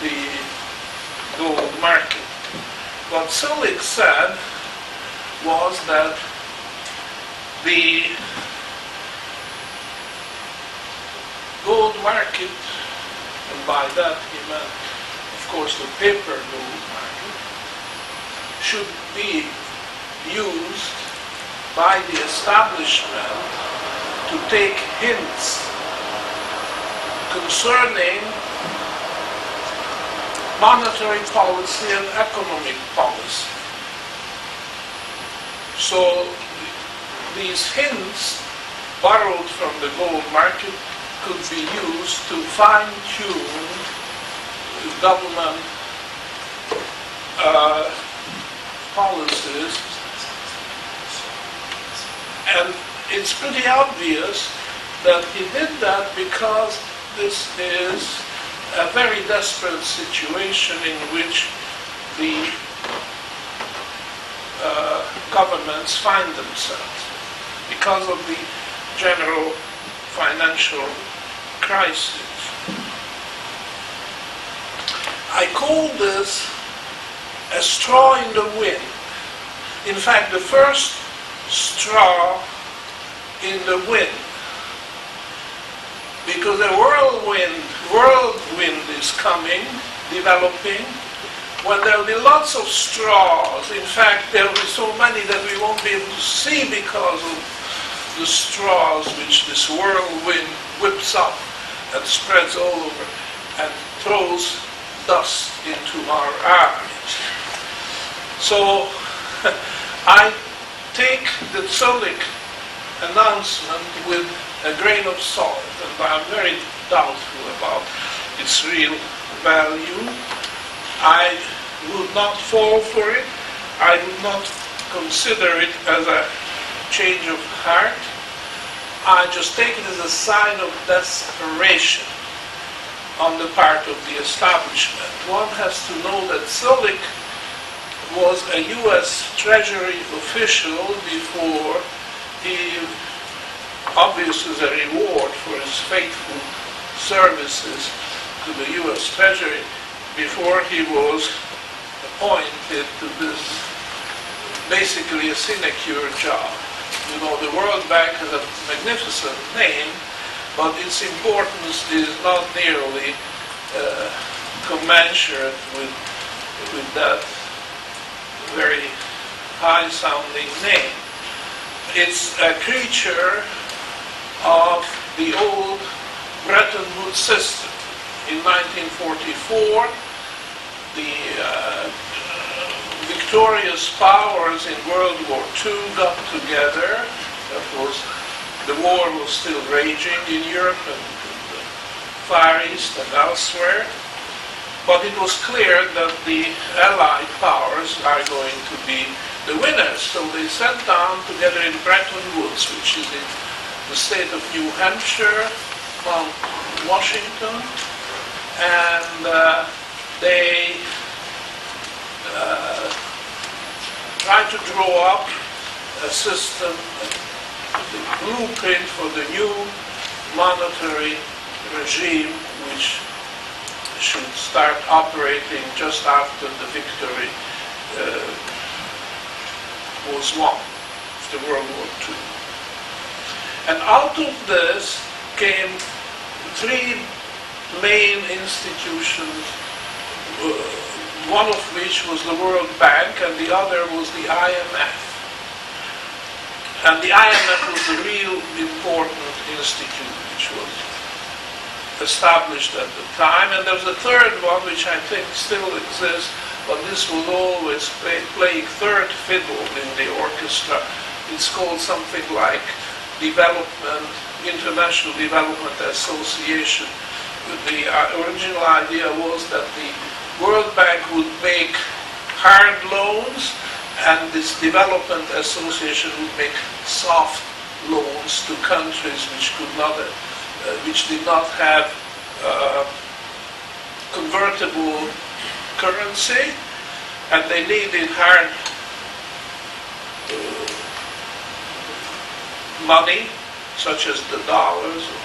the gold market. What Zoellick said was that the gold market, and by that he meant, of course, the paper gold market, should be used by the establishment to take hints concerning monetary policy and economic policy. So these hints borrowed from the gold market could be used to fine-tune government policies. And it's pretty obvious that he did that because this is a very desperate situation in which the governments find themselves because of the general financial crisis. I call this a straw in the wind. In fact, the first straw in the wind, because a whirlwind is coming, developing, when there will be lots of straws. In fact, there will be so many that we won't be able to see because of the straws which this whirlwind whips up and spreads all over and throws dust into our eyes. So I take the Zolik announcement with a grain of salt, and I'm very doubtful about its real value. I would not fall for it. I would not consider it as a change of heart. I just take it as a sign of desperation on the part of the establishment. One has to know that Zolik was a U.S. Treasury official before he, obviously as a reward for his faithful services to the U.S. Treasury, before he was appointed to this basically a sinecure job. You know, the World Bank has a magnificent name, but its importance is not nearly commensurate with that very high-sounding name. It's a creature of the old Bretton Woods system. In 1944, the victorious powers in World War II got together. Of course, the war was still raging in Europe and the Far East and elsewhere. But it was clear that the Allied powers are going to be the winners. So they sat down together in Bretton Woods, which is in the state of New Hampshire, Mount Washington, and they tried to draw up a system, the blueprint for the new monetary regime, which should start operating just after the victory was won, after World War II. And out of this came three main institutions, one of which was the World Bank and the other was the IMF. And the IMF was the real important institute which was established at the time. And there's a third one which I think still exists, but this will always play third fiddle in the orchestra. It's called something like International Development Association. The original idea was that the World Bank would make hard loans and this development association would make soft loans to countries which did not have convertible currency, and they needed hard money, such as the dollars or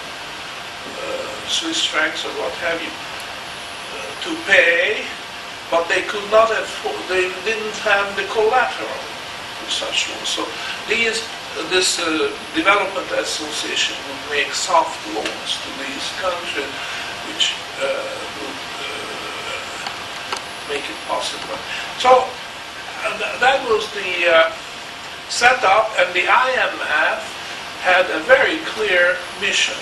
Swiss francs or what have you, to pay, but they could not afford, they didn't have the collateral for such loans. So this development association would make soft loans to these countries, which would make it possible. So that was the setup, and the IMF had a very clear mission,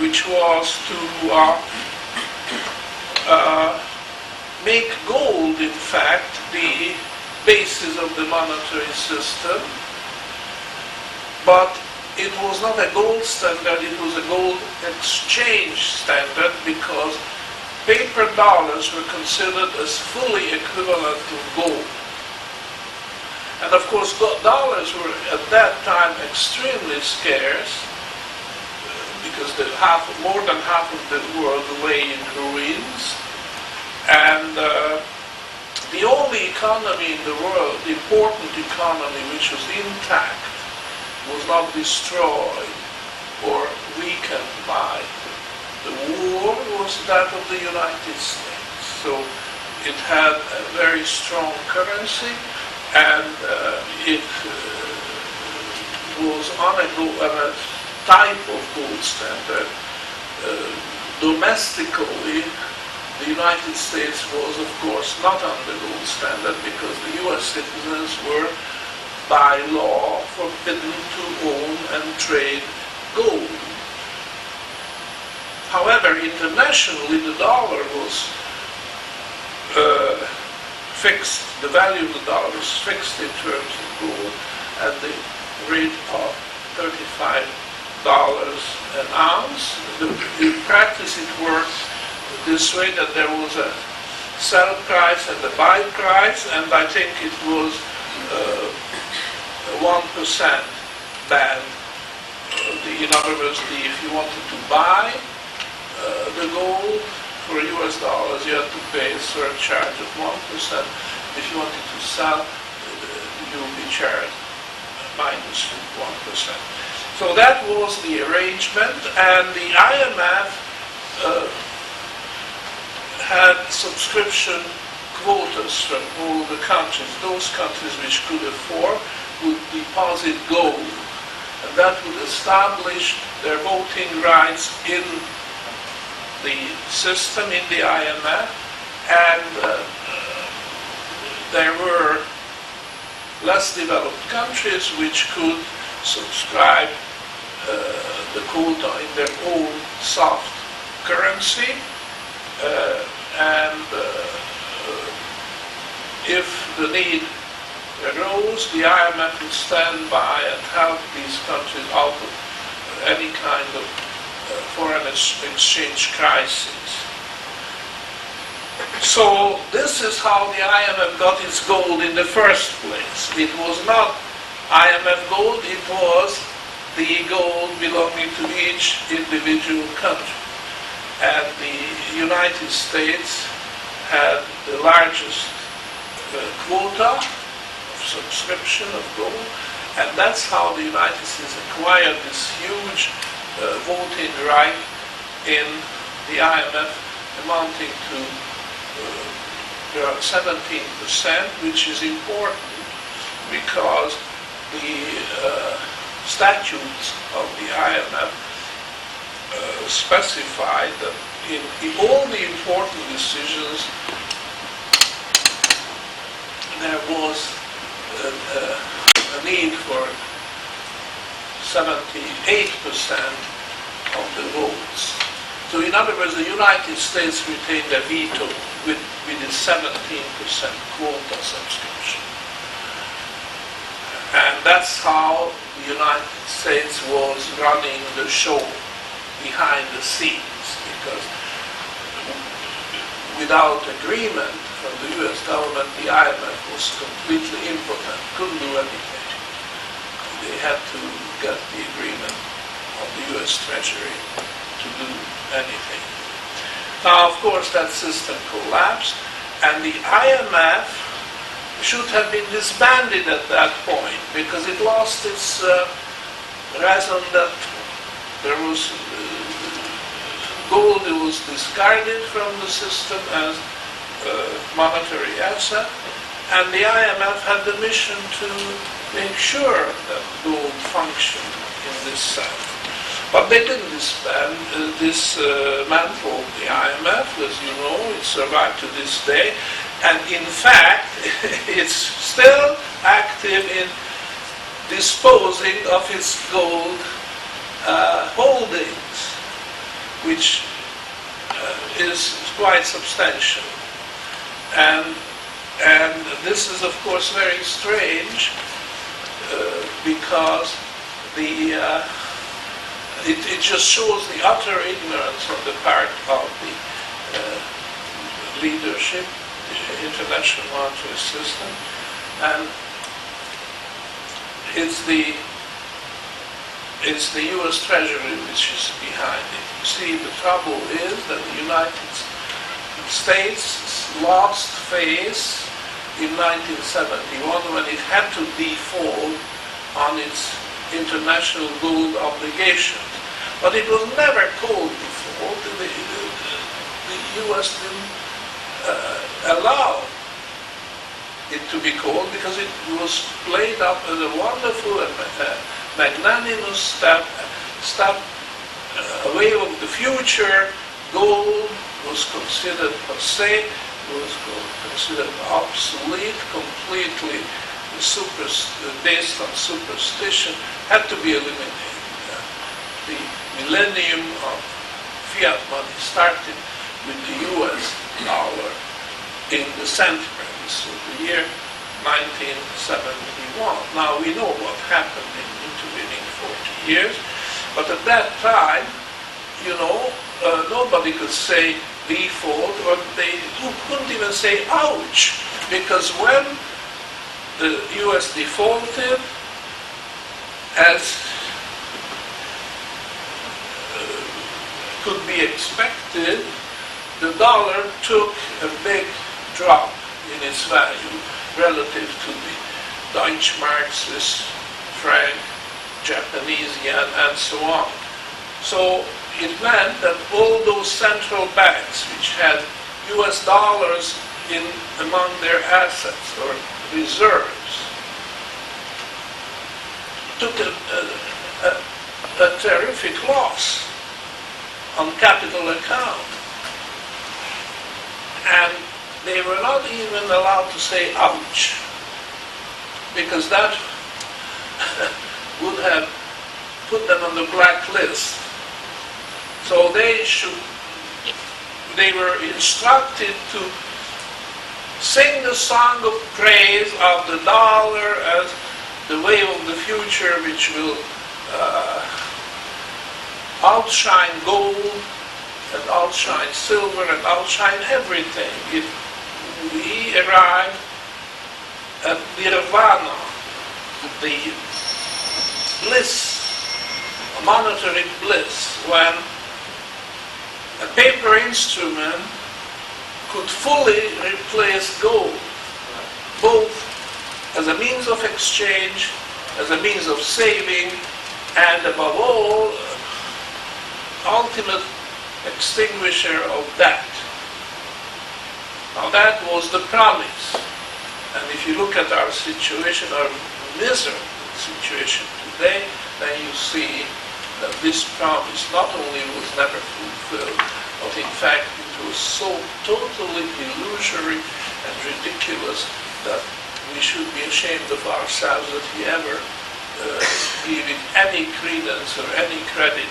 which was to make gold, in fact, the basis of the monetary system, but it was not a gold standard, it was a gold exchange standard, because paper dollars were considered as fully equivalent to gold. And of course, dollars were at that time extremely scarce, because more than half of the world lay in ruins. And the only economy in the world, the important economy, which was intact, was not destroyed or weakened by the war, was that of the United States. So it had a very strong currency, and it was on a type of gold standard. Domestically, the United States was, of course, not on the gold standard, because the US citizens were by law forbidden to own and trade gold. However, internationally, the dollar was fixed, the value of the dollar was fixed in terms of gold at the rate of $35 an ounce. In practice, it worked this way, that there was a sell price and a buy price, and I think it was 1% band. In other words, if you wanted to buy the gold for US dollars, you had to pay a surcharge of 1%. If you wanted to sell, you would be charged minus 1%. So that was the arrangement, and the IMF had subscription quotas from all the countries. Those countries which could afford would deposit gold, and that would establish their voting rights in the system, in the IMF, and there were less developed countries which could subscribe the quota in their own soft currency, and if the need arose, the IMF would stand by and help these countries out of any kind of foreign exchange crisis. So this is how the IMF got its gold in the first place. It was not IMF gold, it was the gold belonging to each individual country. And the United States had the largest quota of subscription of gold, and that's how the United States acquired this huge voting right in the IMF, amounting to around 17%, which is important because the statutes of the IMF specified that in all the important decisions there was a need for 78% of the votes. So in other words, the United States retained a veto with its 17% quota subscription. And that's how the United States was running the show behind the scenes, because without agreement from the US government, the IMF was completely impotent, couldn't do anything. They had to get the agreement of the US Treasury to do anything. Now, of course, that system collapsed, and the IMF should have been disbanded at that point, because it lost its raison d'etre. There was gold that was discarded from the system as monetary asset, and the IMF had the mission to make sure that gold functioned in this sense. But they didn't dismantle the IMF, as you know. It survived to this day, and in fact, it's still active in disposing of its gold holdings, which is quite substantial. And this is, of course, very strange because it just shows the utter ignorance on the part of the leadership, the international monetary system, and it's the U.S. Treasury which is behind it. You see, the trouble is that the United States lost face in 1971 when it had to default on its international gold obligations. But it was never called default. The U.S. didn't allow it to be called because it was played up as a wonderful and magnanimous step away of the future. Gold was considered passé, was considered obsolete, completely based on superstition, had to be eliminated. The millennium of fiat money started with the US dollar in the century, so the year 1971. Now we know what happened in the intervening 40 years, but at that time, nobody could say default, or they couldn't even say ouch, because when the US defaulted, as could be expected, the dollar took a big drop in its value relative to the Deutschmark, Swiss franc, Japanese yen, and so on. So it meant that all those central banks which had US dollars among their assets or reserves took a terrific loss on capital account. And they were not even allowed to say ouch, because that would have put them on the blacklist. So they were instructed to sing the song of praise of the dollar as the wave of the future which will outshine gold and outshine silver and outshine everything. If we arrive at nirvana, the bliss, monetary bliss, when a paper instrument could fully replace gold, both as a means of exchange, as a means of saving, and above all, ultimate extinguisher of debt. Now that was the promise. And if you look at our situation, our miserable situation today, then you see that this promise not only was never fulfilled, but in fact it was so totally illusory and ridiculous that we should be ashamed of ourselves that we ever gave it any credence or any credit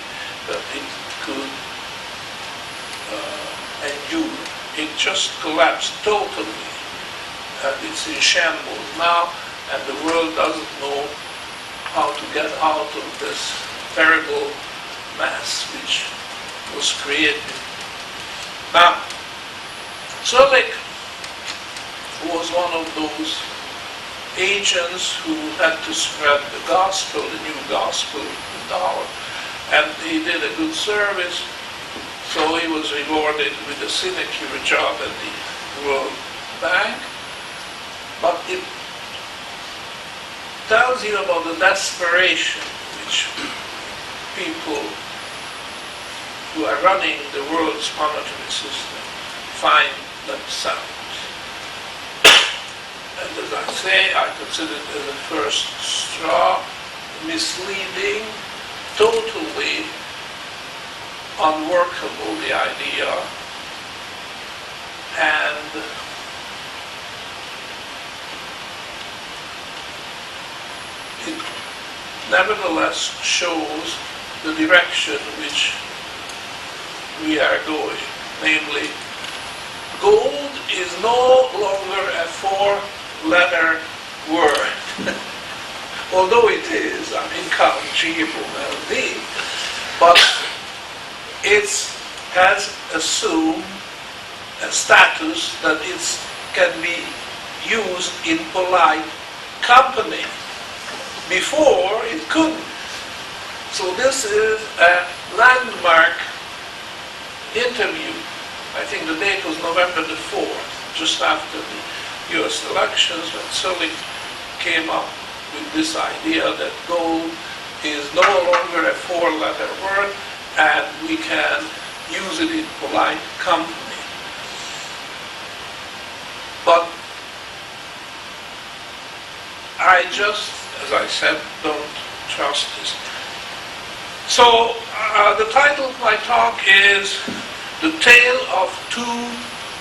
that it could endure. It just collapsed totally, and it's in shambles now, and the world doesn't know how to get out of this terrible mess which was created. Now, Zurich was one of those agents who had to spread the gospel, the new gospel, the dollar, and he did a good service, so he was rewarded with a sinecure job at the World Bank. But it tells you about the desperation which people who are running the world's monetary system find themselves. And as I say, I consider it as a first straw, misleading, totally unworkable, the idea, and it nevertheless shows the direction which we are going, namely gold is no longer a four-letter word. Although it is, I mean, count G-O-L-D, but it has assumed a status that it can be used in polite company. Before, it couldn't. So this is a landmark interview. I think the date was November the 4th, just after the US elections, when Sully came up with this idea that gold is no longer a four-letter word and we can use it in polite company. But I just, as I said, don't trust this. So the title of my talk is The Tale of Two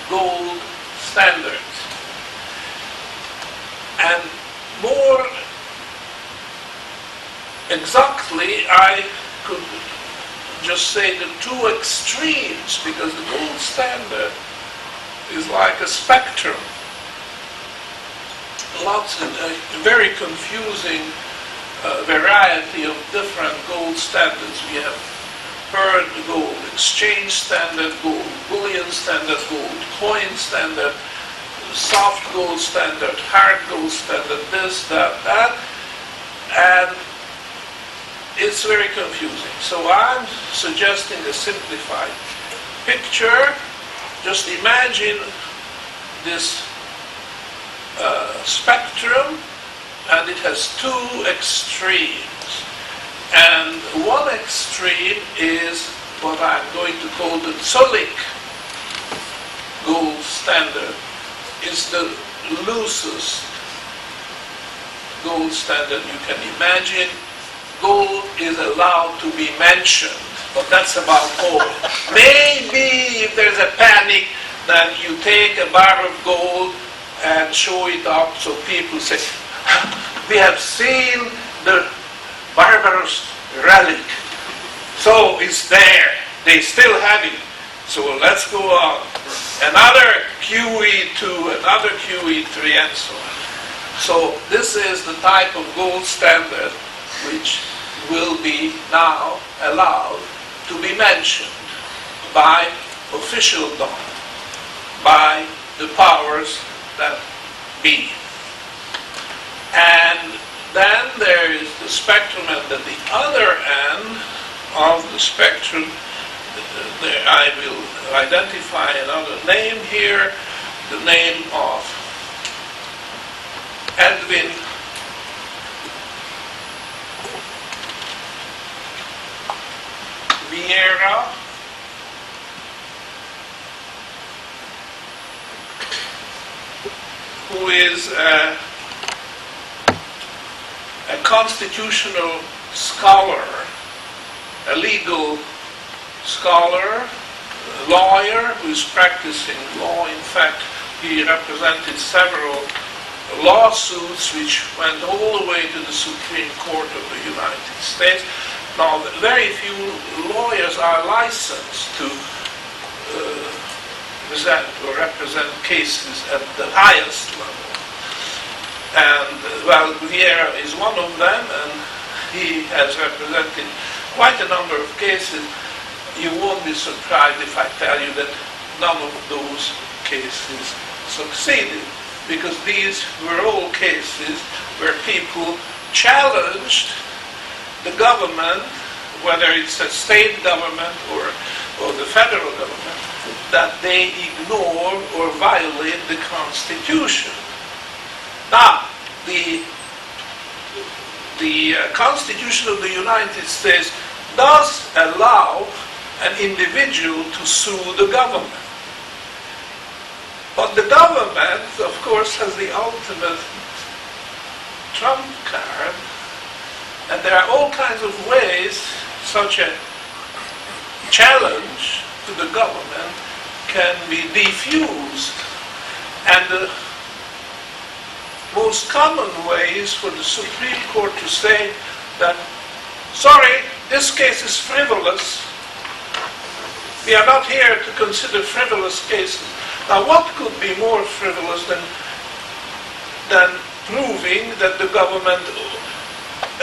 Gold Standards. And more exactly, I could just say the two extremes, because the gold standard is like a spectrum. Lots of very confusing variety of different gold standards. We have heard the gold exchange standard, gold bullion standard, gold coin standard, soft gold standard, hard gold standard, this, that, that, and it's very confusing. So I'm suggesting a simplified picture. Just imagine this spectrum, and it has two extremes. And one extreme is what I'm going to call the Zollik gold standard. It's the loosest gold standard you can imagine. Gold is allowed to be mentioned, but that's about all. Maybe if there's a panic, then you take a bar of gold and show it up so people say, we have seen the barbarous relic. So it's there. They still have it. So let's go on. Another QE2, another QE3, and so on. So this is the type of gold standard which will be now allowed to be mentioned by officialdom, by the powers that be. And then there is the spectrum, and at the other end of the spectrum, there I will identify another name here, the name of Edwin Vieira, who is a constitutional scholar, a legal scholar, a lawyer who is practicing law. In fact, he represented several lawsuits which went all the way to the Supreme Court of the United States. Now, very few lawyers are licensed to present or represent cases at the highest level. And, well, Vieira is one of them, and he has represented quite a number of cases. You won't be surprised if I tell you that none of those cases succeeded, because these were all cases where people challenged the government, whether it's a state government or the federal government, that they ignore or violate the Constitution. Now, the Constitution of the United States does allow an individual to sue the government. But the government, of course, has the ultimate trump card, and there are all kinds of ways such a challenge to the government can be diffused. And the most common way is for the Supreme Court to say that, sorry, this case is frivolous. We are not here to consider frivolous cases. Now, what could be more frivolous than proving that the government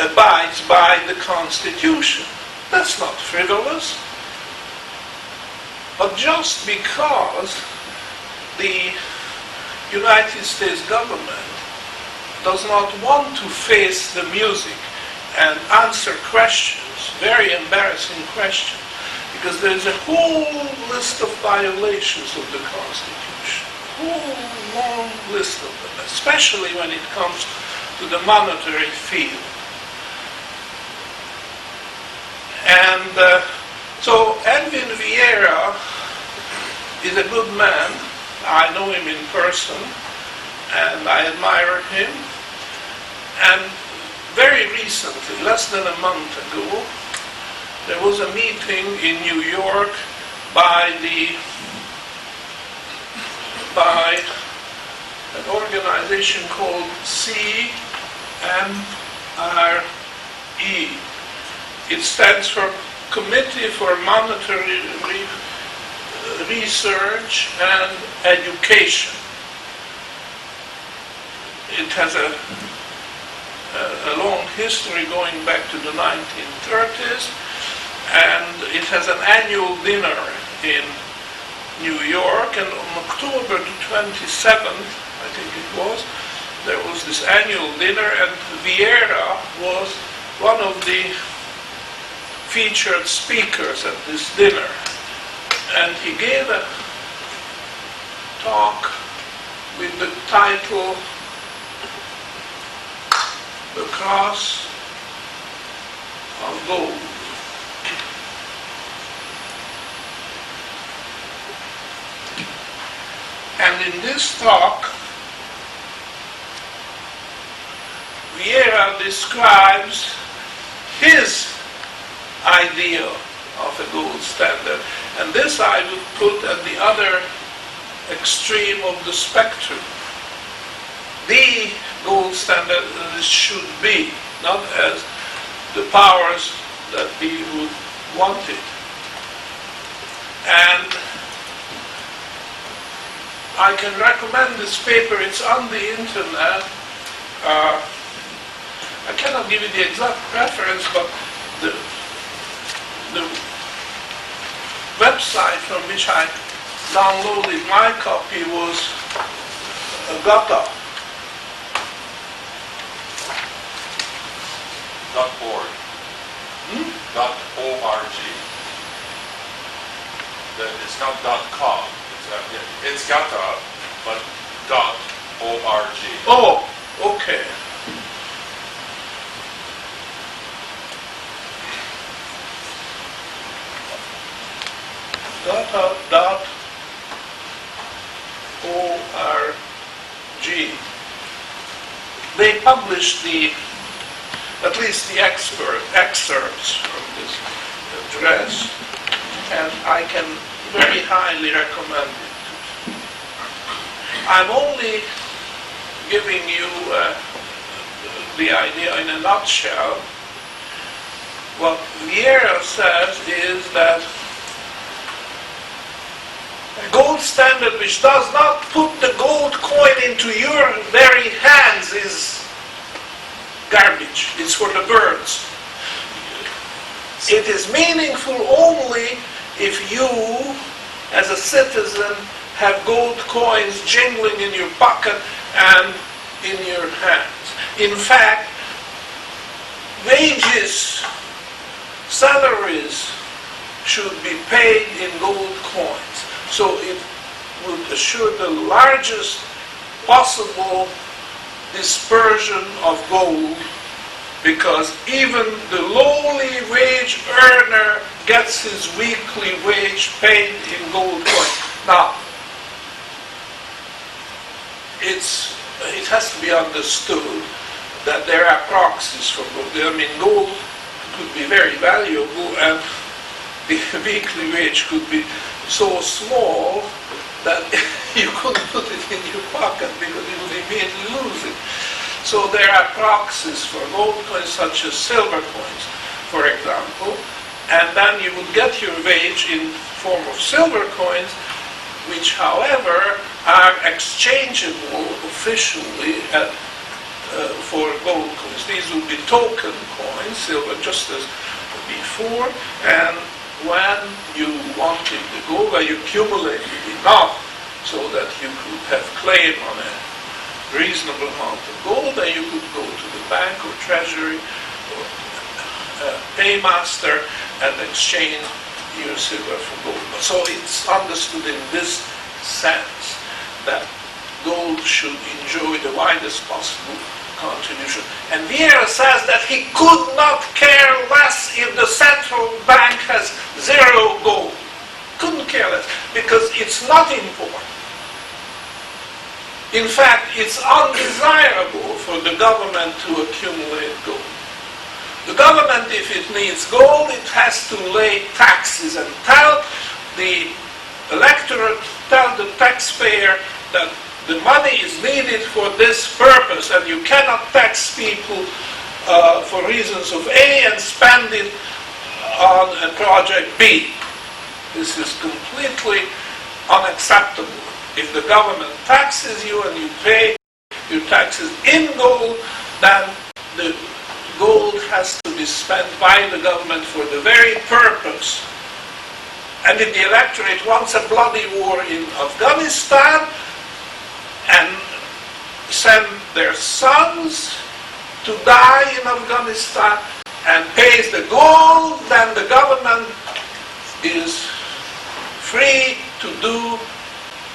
abides by the Constitution? That's not frivolous. But just because the United States government does not want to face the music and answer questions, very embarrassing questions, because there is a whole list of violations of the Constitution, a whole long list of them, especially when it comes to the monetary field. And so Edwin Vieira is a good man. I know him in person, and I admire him. And very recently, less than a month ago, there was a meeting in New York by an organization called CMRE. It stands for Committee for Monetary Research and Education. It has a long history going back to the 1930s, and it has an annual dinner in New York, and on October the 27th, I think it was, there was this annual dinner, and Vieira was one of the featured speakers at this dinner. And he gave a talk with the title, The Cross of Gold. And in this talk, Vieira describes his idea of a gold standard. And this I would put at the other extreme of the spectrum. The gold standard that it should be, not as the powers that we would want it. And I can recommend this paper. It's on the internet. I cannot give you the exact reference, but the website from which I downloaded my copy was Agata. .org. .org. It's not .com. It's Gata, but .org. Oh, okay. Gata.org. They published at least the excerpts from this address, and I can very highly recommend it. I'm only giving you the idea in a nutshell. What Vieira says is that a gold standard which does not put the gold coin into your very hands is garbage. It's for the birds. It is meaningful only if you, as a citizen, have gold coins jingling in your pocket and in your hands. In fact, wages, salaries should be paid in gold coins. So it would assure the largest possible dispersion of gold, because even the lowly wage earner gets his weekly wage paid in gold coin. Now, it has to be understood that there are proxies for gold. I mean, gold could be very valuable, and the weekly wage could be so small that you couldn't put it in your pocket because you would immediately lose it. So there are proxies for gold coins, such as silver coins, for example, and then you would get your wage in form of silver coins, which, however, are exchangeable officially for gold coins. These will be token coins, silver just as before, and when you wanted the gold, you accumulated enough so that you could have claim on a reasonable amount of gold, and you could go to the bank or treasury or paymaster and exchange your silver for gold. So it's understood in this sense that gold should enjoy the widest possible contribution. And Vieira says that he could not care less if the central bank has zero gold. Couldn't care less, because it's not important. In fact, it's undesirable for the government to accumulate gold. The government, if it needs gold, it has to lay taxes and tell the electorate, tell the taxpayer that the money is needed for this purpose, and you cannot tax people for reasons of A and spend it on a project B. This is completely unacceptable. If the government taxes you and you pay your taxes in gold, then the gold has to be spent by the government for the very purpose. And if the electorate wants a bloody war in Afghanistan and send their sons to die in Afghanistan and pays the gold, then the government is free to do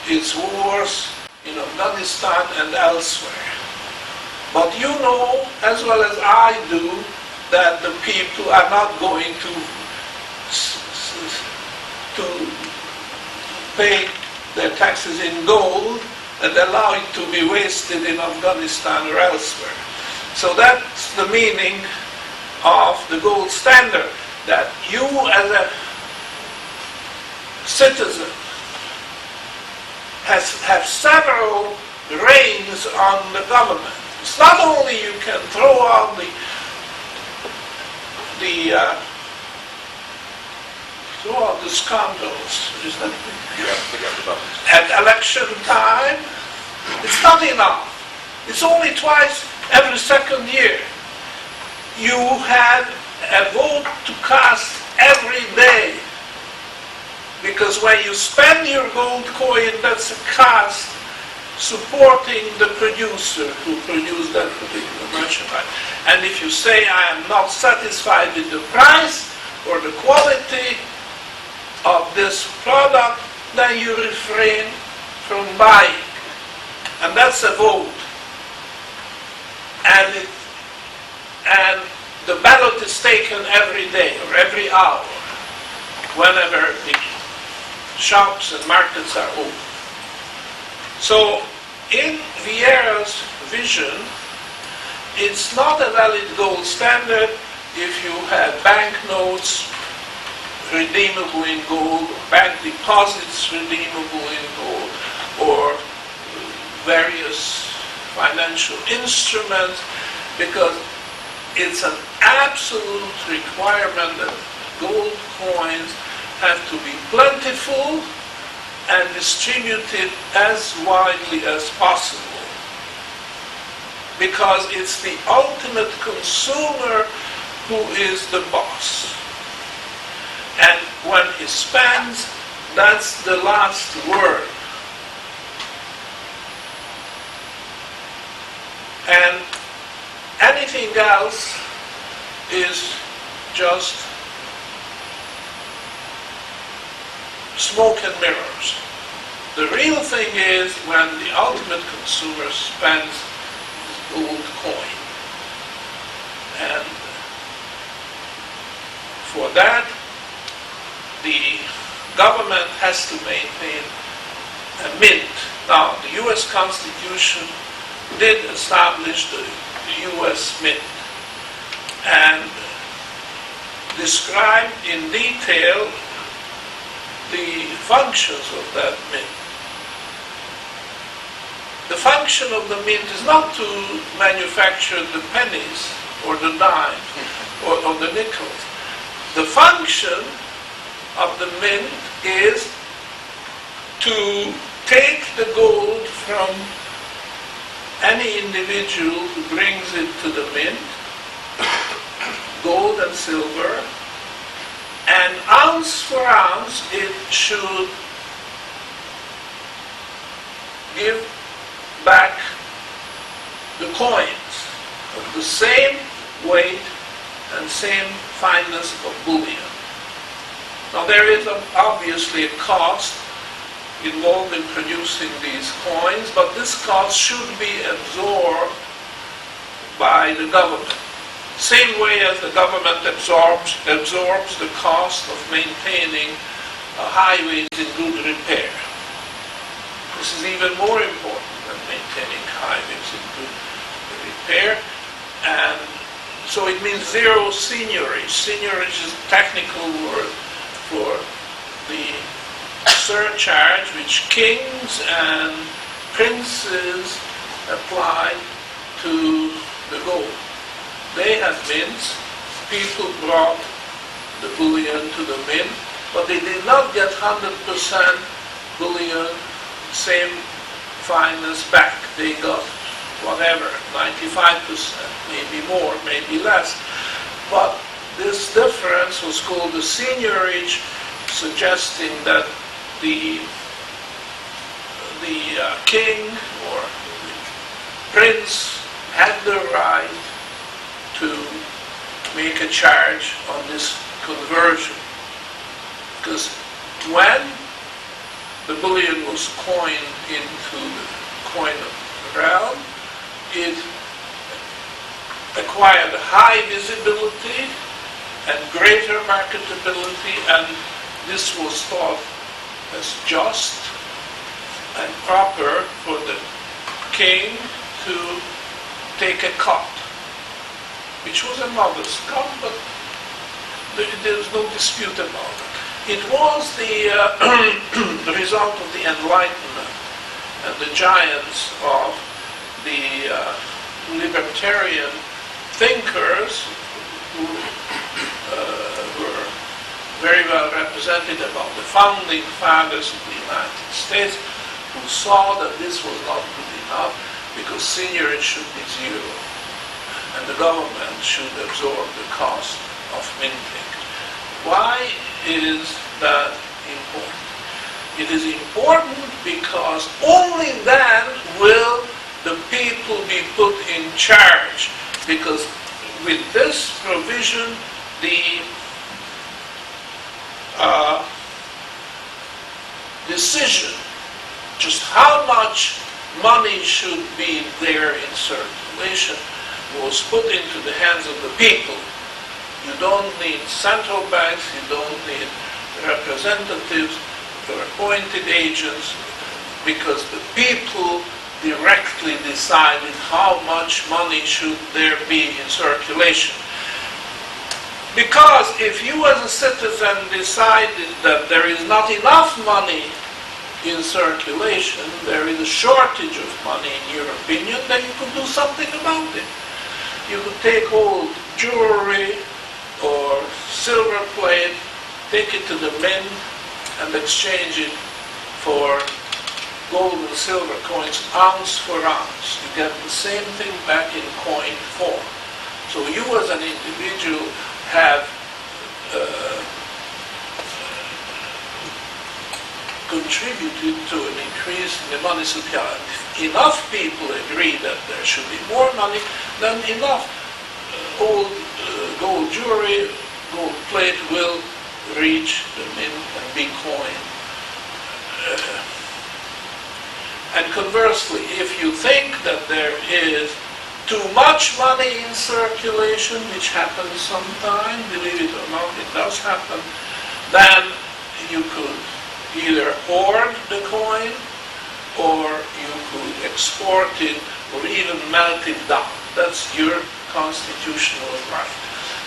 its wars in Afghanistan and elsewhere. But you know, as well as I do, that the people are not going to pay their taxes in gold and allow it to be wasted in Afghanistan or elsewhere. So that's the meaning of the gold standard, that you as a citizen have several reins on the government. It's not only you can throw out the scoundrels, is that at election time. It's not enough. It's only twice every second year. You have a vote to cast every day, because when you spend your gold coin, that's a cast supporting the producer who produced that particular merchandise. And if you say, I am not satisfied with the price or the quality of this product, then you refrain from buying. And that's a vote. And the ballot is taken every day or every hour, whenever the shops and markets are open. So, in Vieira's vision, it's not a valid gold standard if you have banknotes redeemable in gold, or bank deposits redeemable in gold, or various financial instruments, because it's an absolute requirement that gold coins have to be plentiful and distributed as widely as possible, because it's the ultimate consumer who is the boss. And when he spends, that's the last word. And anything else is just smoke and mirrors. The real thing is when the ultimate consumer spends his gold coin. And for that, the government has to maintain a mint. Now, the U.S. Constitution did establish the U.S. mint and described in detail the functions of that mint. The function of the mint is not to manufacture the pennies or the dimes or the nickels. The function of the mint is to take the gold from any individual who brings it to the mint, gold and silver, and ounce for ounce it should give back the coins of the same weight and same fineness of bullion. Now there is obviously a cost involved in producing these coins, but this cost should be absorbed by the government. Same way as the government absorbs the cost of maintaining highways in good repair. This is even more important than maintaining highways in good repair. And so it means zero seigniorage. Seigniorage is a technical word for the surcharge which kings and princes apply to the gold. They had mints, people brought the bullion to the mint, but they did not get 100% bullion, same fineness back. They got whatever, 95%, maybe more, maybe less. But this difference was called the seigniorage, suggesting that the king or the prince had the right to make a charge on this conversion. Because when the bullion was coined into the coin of the realm, it acquired high visibility and greater marketability, and this was thought as just and proper for the king to take a cut, which was a modest cut, but there's no dispute about it. It was the result of the Enlightenment and the giants of the libertarian thinkers who were very well represented among the founding fathers of the United States, who saw that this was not good enough because seigniorage should be zero and the government should absorb the cost of minting. Why is that important? It is important because only then will the people be put in charge, because with this provision the decision just how much money should be there in circulation was put into the hands of the people. You don't need central banks, you don't need representatives or appointed agents, because the people directly decided how much money should there be in circulation. Because if you as a citizen decided that there is not enough money in circulation, there is a shortage of money in your opinion, then you could do something about it. You could take old jewelry or silver plate, take it to the mint and exchange it for gold and silver coins, ounce for ounce. You get the same thing back in coin form. So you as an individual have contributed to an increase in the money supply. If enough people agree that there should be more money, then enough old gold jewelry, gold plate will reach the mint and be coined. And conversely, if you think that there is too much money in circulation, which happens sometimes, believe it or not, it does happen, then you could either hoard the coin, or you could export it, or even melt it down. That's your constitutional right.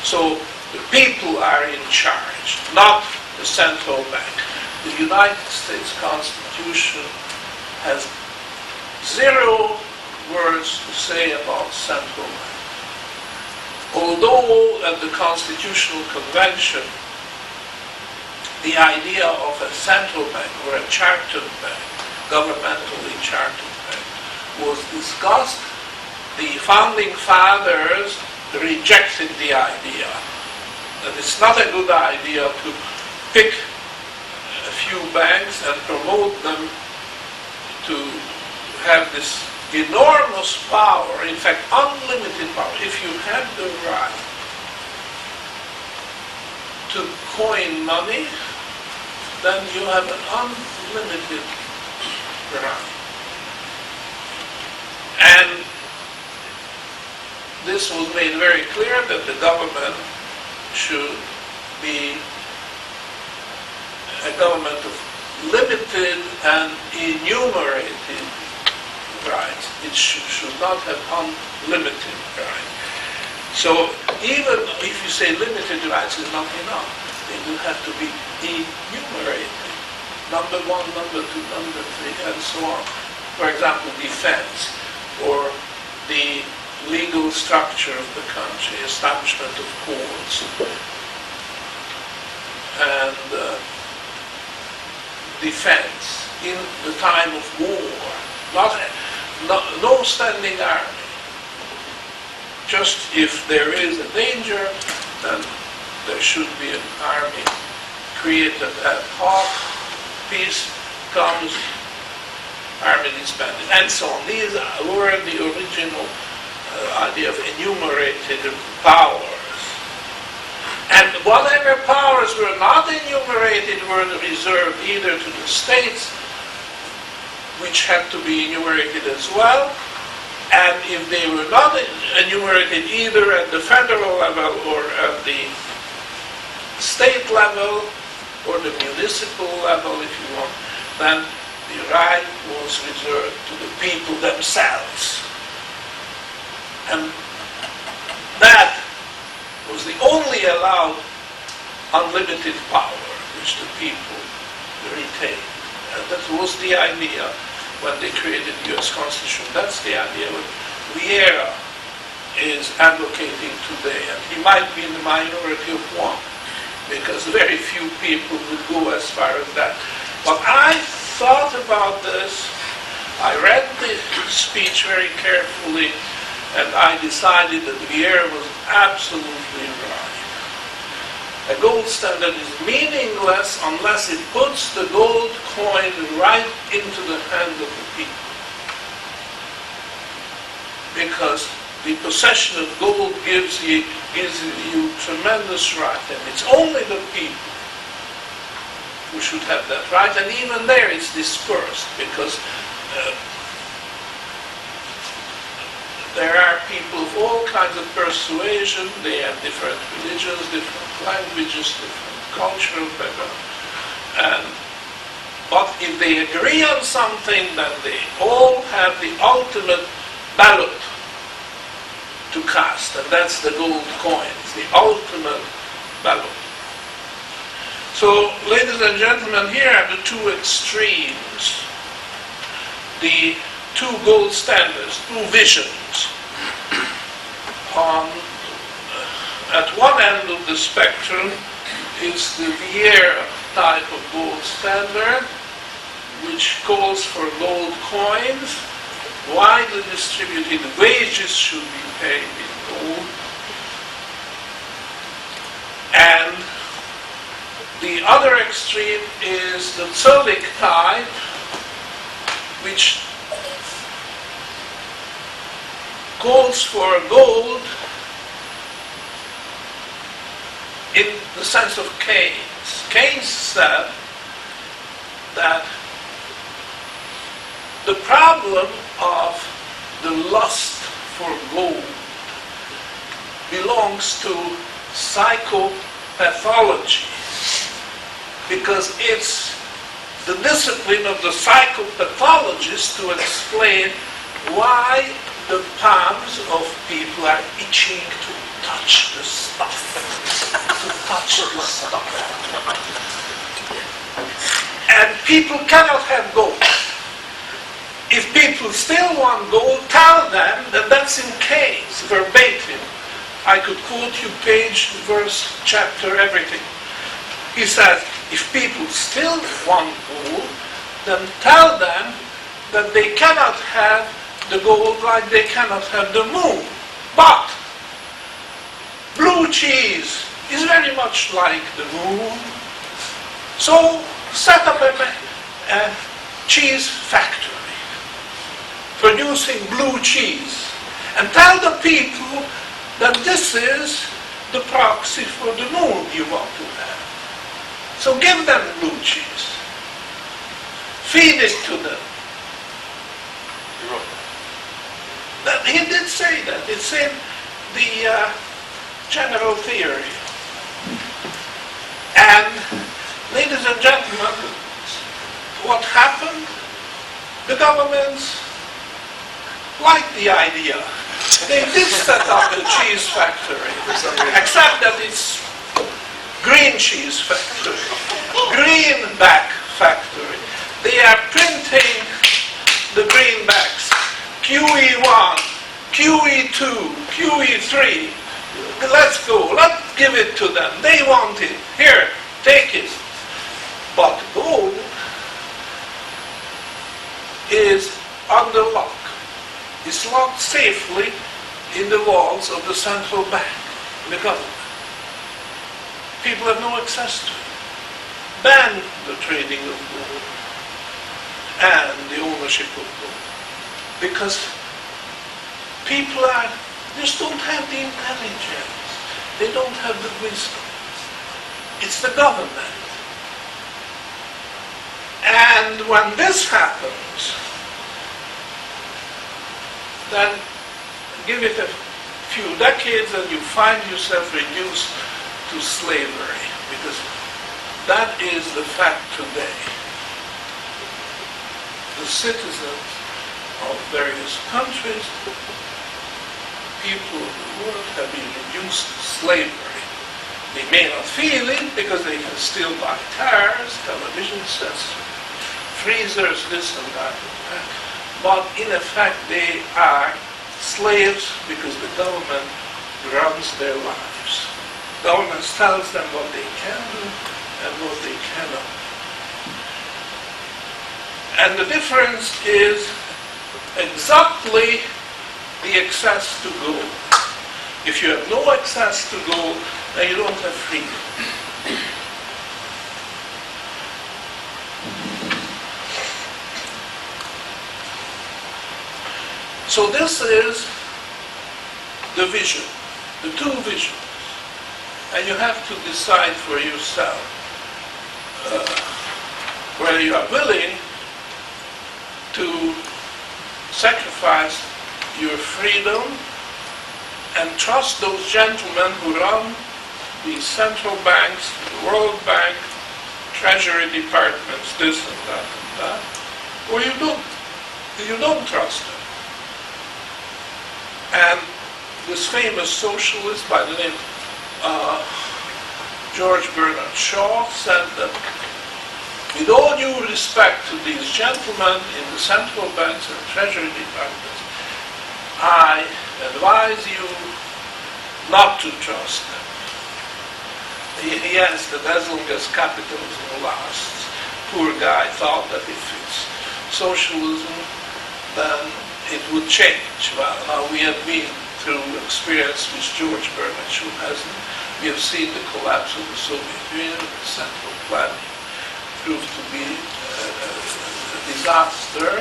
So the people are in charge, not the central bank. The United States Constitution has zero words to say about central bank. Although at the Constitutional Convention the idea of a central bank or a chartered bank, governmentally chartered bank, was discussed. The founding fathers rejected the idea that it's not a good idea to pick a few banks and promote them to have this enormous power, in fact unlimited power. If you have the right to coin money, then you have an unlimited right. And this was made very clear that the government should be a government of limited and enumerated rights. It should not have unlimited rights. So even if you say limited rights is not enough, they will have to be enumerated. Number 1, number 2, number 3, and so on. For example, defense, or the legal structure of the country, establishment of courts, and defense in the time of war. No standing army. Just if there is a danger, then there should be an army created ad hoc. Peace comes, army disbanded, and so on. These were the original idea of enumerated powers. And whatever powers were not enumerated were reserved either to the states, which had to be enumerated as well, and if they were not enumerated either at the federal level or at the state level or the municipal level, if you want, then the right was reserved to the people themselves. And that was the only allowed unlimited power which the people retained. And that was the idea when they created the US Constitution. That's the idea what Vieira is advocating today. And he might be in the minority of one, because very few people would go as far as that. But I thought about this, I read the speech very carefully, and I decided that Vieira was absolutely right. A gold standard is meaningless unless it puts the gold coin right into the hand of the people. Because the possession of gold gives you tremendous right, and it's only the people who should have that right, and even there it's dispersed, because there are people of all kinds of persuasion, they have different religions, different languages, different cultural background, but if they agree on something, then they all have the ultimate ballot to cast, and that's the gold coin. It's the ultimate ballot. So, ladies and gentlemen, here are the two extremes. The two gold standards, two visions. At one end of the spectrum is the Vieira type of gold standard, which calls for gold coins, widely distributed. Wages should be paid in gold. And the other extreme is the Zölik type, which calls for gold in the sense of Keynes. Keynes said that the problem of the lust for gold belongs to psychopathology, because it's the discipline of the psychopathologist to explain why the palms of people are itching to touch the stuff. To touch the stuff. And people cannot have gold. If people still want gold, tell them that that's in Keynes, verbatim. I could quote you page, verse, chapter, everything. He says, If people still want gold, then tell them that they cannot have the gold like they cannot have the moon. But blue cheese is very much like the moon. So set up a cheese factory producing blue cheese and tell the people that this is the proxy for the moon you want to have. So give them blue cheese. Feed it to them. You wrote That, he did say that. It's in the general theory. And, ladies and gentlemen, what happened? The governments liked the idea. They did set up a cheese factory, except that it's green cheese factory, greenback factory. They are printing the greenbacks, QE1, QE2, QE3. Let's go, let's give it to them. They want it. Here, take it. But gold is under lock. It's locked safely in the walls of the central bank, the government. People have no access to it. Ban the trading of gold and the ownership of gold. Because people just don't have the intelligence. They don't have the wisdom. It's the government. And when this happens, then give it a few decades and you find yourself reduced to slavery, because that is the fact today. The citizens of various countries, people of the world, have been reduced to slavery. They may not feel it because they can still buy cars, television sets, freezers, this and that. But in effect, they are slaves because the government runs their lives. Government tells them what they can do and what they cannot. And the difference is exactly the access to gold. If you have no access to gold, then you don't have freedom. So this is the vision, the two visions. And you have to decide for yourself whether you are willing to sacrifice your freedom and trust those gentlemen who run the central banks, the World Bank, Treasury departments, this and that, or you don't trust them. And this famous socialist by the name George Bernard Shaw said that with all due respect to these gentlemen in the central banks and treasury departments, I advise you not to trust them. He adds that as long as capitalism lasts, poor guy thought that if it's socialism, then it would change. Well, now we have been through experience which George Bernard Shaw hasn't. We have seen the collapse of the Soviet Union, the central planning proved to be a disaster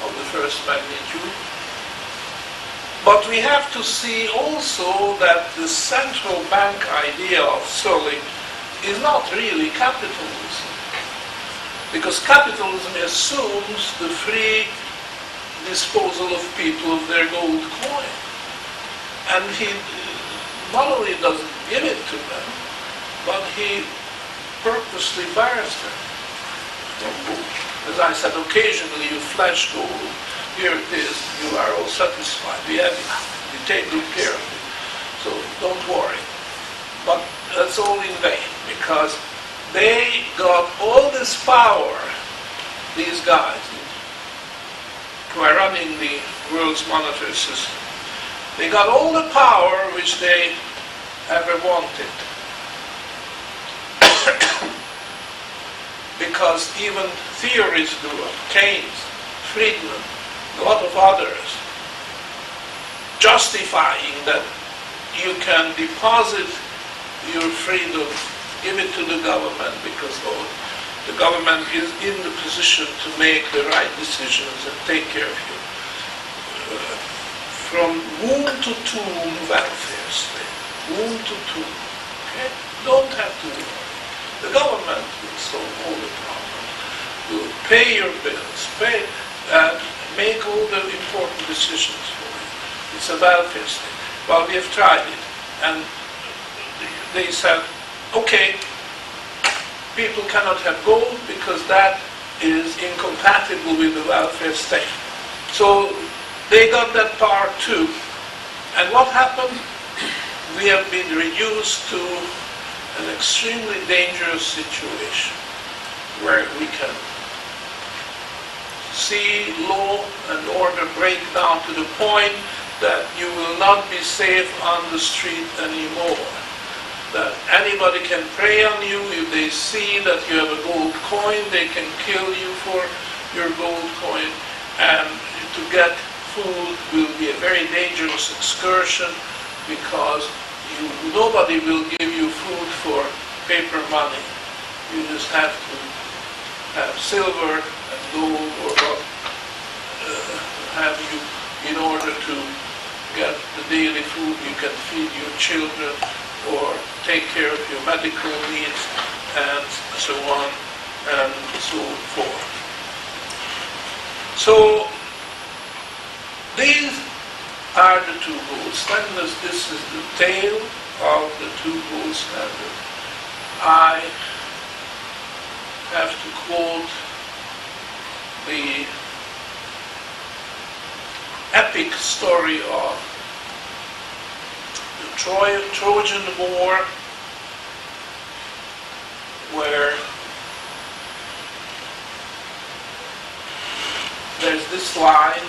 of the first magnitude. But we have to see also that the central bank idea of Sterling is not really capitalism. Because capitalism assumes the free disposal of people of their gold coin. And he not only doesn't give it to them, but he purposely buries them. As I said, occasionally you flash gold. Here it is, you are all satisfied. We have it. We take good care of it. So don't worry. But that's all in vain, because they got all this power, these guys who are running the world's monetary system. They got all the power which they ever wanted. because even theories grew up, Keynes, Friedman, a lot of others, justifying that you can deposit your freedom, give it to the government because the government is in the position to make the right decisions and take care of you. From womb to tomb welfare state, womb to tomb, okay? Don't have to worry. The government will solve all the problems, will pay your bills, make all the important decisions for you. It's a welfare state. Well, we have tried it, and they said, okay, people cannot have gold because that is incompatible with the welfare state. So they got that part too. And what happened? We have been reduced to an extremely dangerous situation where we can see law and order break down to the point that you will not be safe on the street anymore. That anybody can prey on you. If they see that you have a gold coin, they can kill you for your gold coin. And to get food will be a very dangerous excursion because nobody will give you food for paper money. You just have to have silver and gold or what have you in order to get the daily food you can feed your children or take care of your medical needs and so on and so forth. So these are the two gold standards. This is the tale of the two gold standards. I have to quote the epic story of the Trojan War, where there's this line,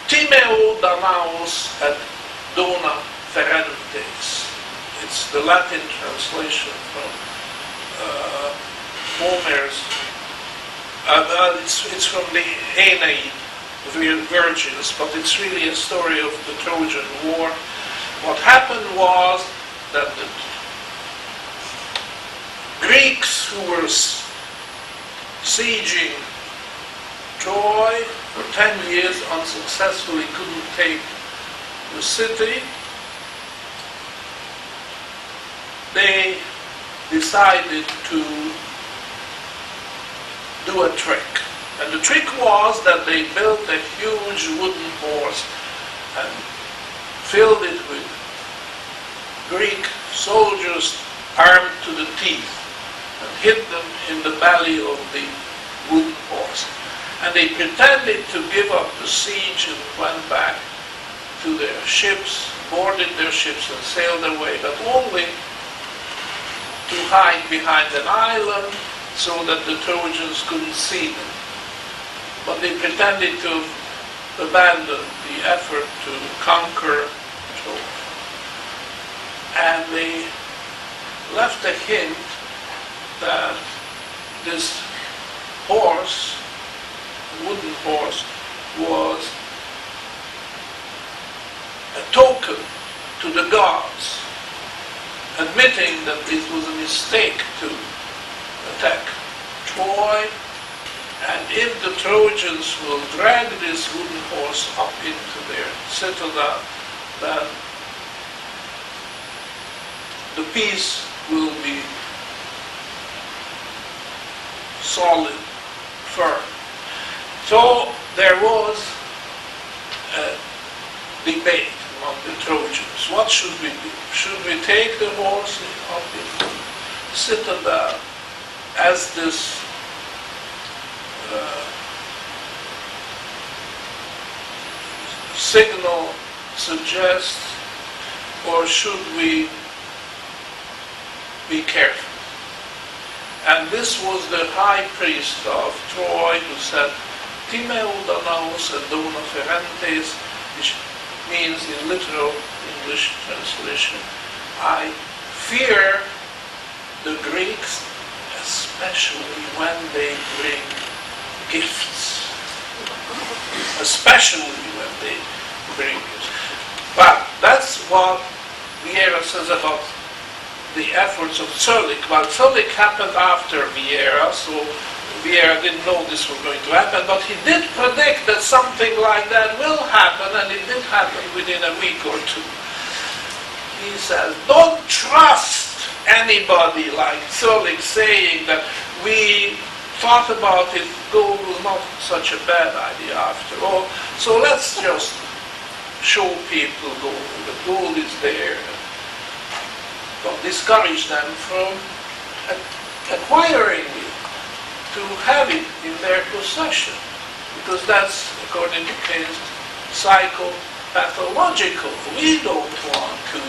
Timeo Danaos et dona ferentes. It's the Latin translation from Homer's. It's from the Aeneid, the Virgins, but it's really a story of the Trojan War. What happened was that the Greeks who were sieging Troy for 10 years unsuccessfully couldn't take the city. They decided to do a trick. And the trick was that they built a huge wooden horse and filled it with Greek soldiers armed to the teeth and hid them in the belly of the wooden horse. And they pretended to give up the siege and went back to their ships, boarded their ships and sailed away, but only to hide behind an island so that the Trojans couldn't see them. But they pretended to abandon the effort to conquer Troy. And they left a hint that this horse, wooden horse, was a token to the gods, admitting that it was a mistake to attack Troy, and if the Trojans will drag this wooden horse up into their citadel, then the peace will be solid, firm. So there was a debate among the Trojans. What should we do? Should we take the horse up in the citadel as this signal suggests, or should we be careful? And this was the high priest of Troy who said, Timeo Danaos et dona ferentes, which means in literal English translation, I fear the Greeks, especially when they bring gifts. Especially when they bring gifts. But that's what Vieira says about the efforts of Zölik. Well, Zölik happened after Vieira, so Vieira didn't know this was going to happen, but he did predict that something like that will happen, and it did happen within a week or two. He says, don't trust anybody like Zölik saying that we thought about it, gold was not such a bad idea after all, so let's just show people gold, the gold is there. Don't discourage them from acquiring it, to have it in their possession, because that's, according to Keynes, psychopathological. We don't want to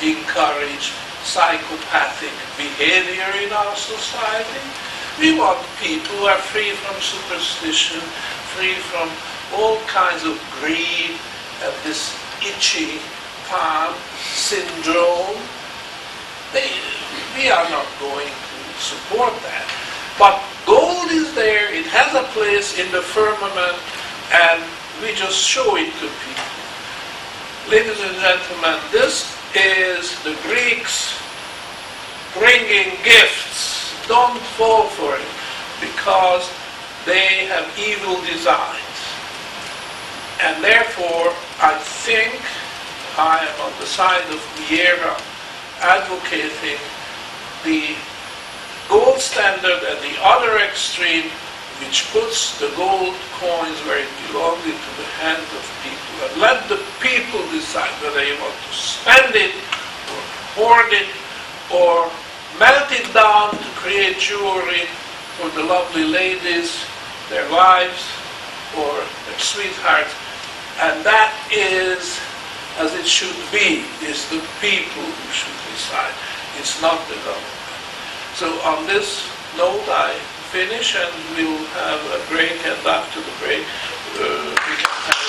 encourage psychopathic behavior in our society. We want people who are free from superstition, free from all kinds of greed and this itchy palm syndrome. We are not going to support that. But gold is there, it has a place in the firmament, and we just show it to people. Ladies and gentlemen, this is the Greeks bringing gifts. Don't fall for it, because they have evil designs. And therefore, I think I am on the side of Vieira, advocating the gold standard at the other extreme, which puts the gold coins where it belongs, into the hands of people, and let the people decide whether they want to spend it, or hoard it, or melt it down to create jewelry for the lovely ladies, their wives, or their sweethearts. And that is, as it should be, is the people who should decide. It's not the government. So on this note, I finish, and we'll have a break, and after the break, we can have...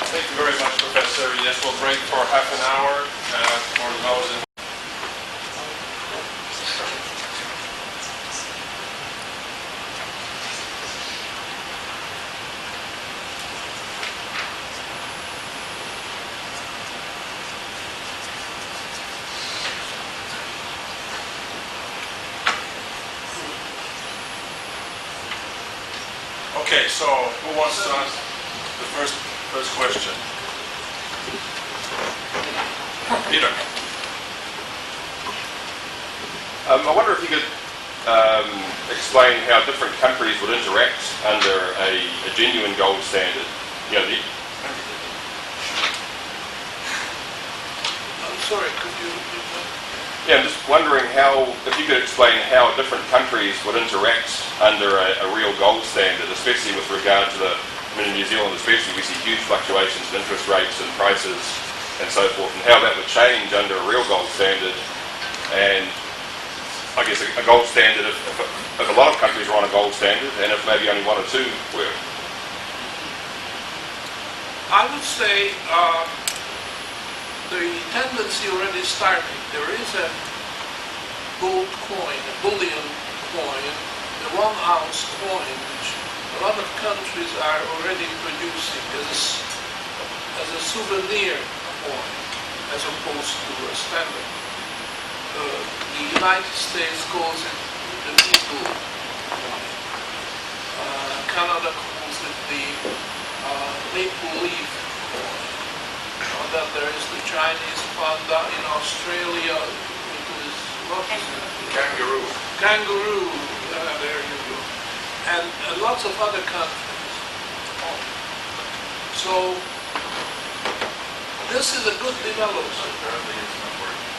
Thank you very much, Professor. Yes, we'll break for half an hour for those in... Okay, so who wants to ask the first question? Peter. I wonder if you could explain how different countries would interact under a genuine gold standard. You know, I'm sorry, could you repeat that? Yeah, I'm just wondering if you could explain how different countries would interact under a real gold standard, especially with regard to in New Zealand especially, we see huge fluctuations in interest rates and prices and so forth, and how that would change under a real gold standard. And I guess a gold standard, if a lot of countries are on a gold standard, and if maybe only one or two were. I would say the tendency already starting. There is a gold coin, a bullion coin, the 1 ounce coin, which a lot of countries are already producing as a souvenir coin, as opposed to a standard. The United States calls it the eagle coin. Canada calls it the maple leaf coin. And then there is the Chinese panda. In Australia, it is, what is it? Kangaroo. Kangaroo. There you go. And lots of other countries. So this is a good development. Apparently it's not working.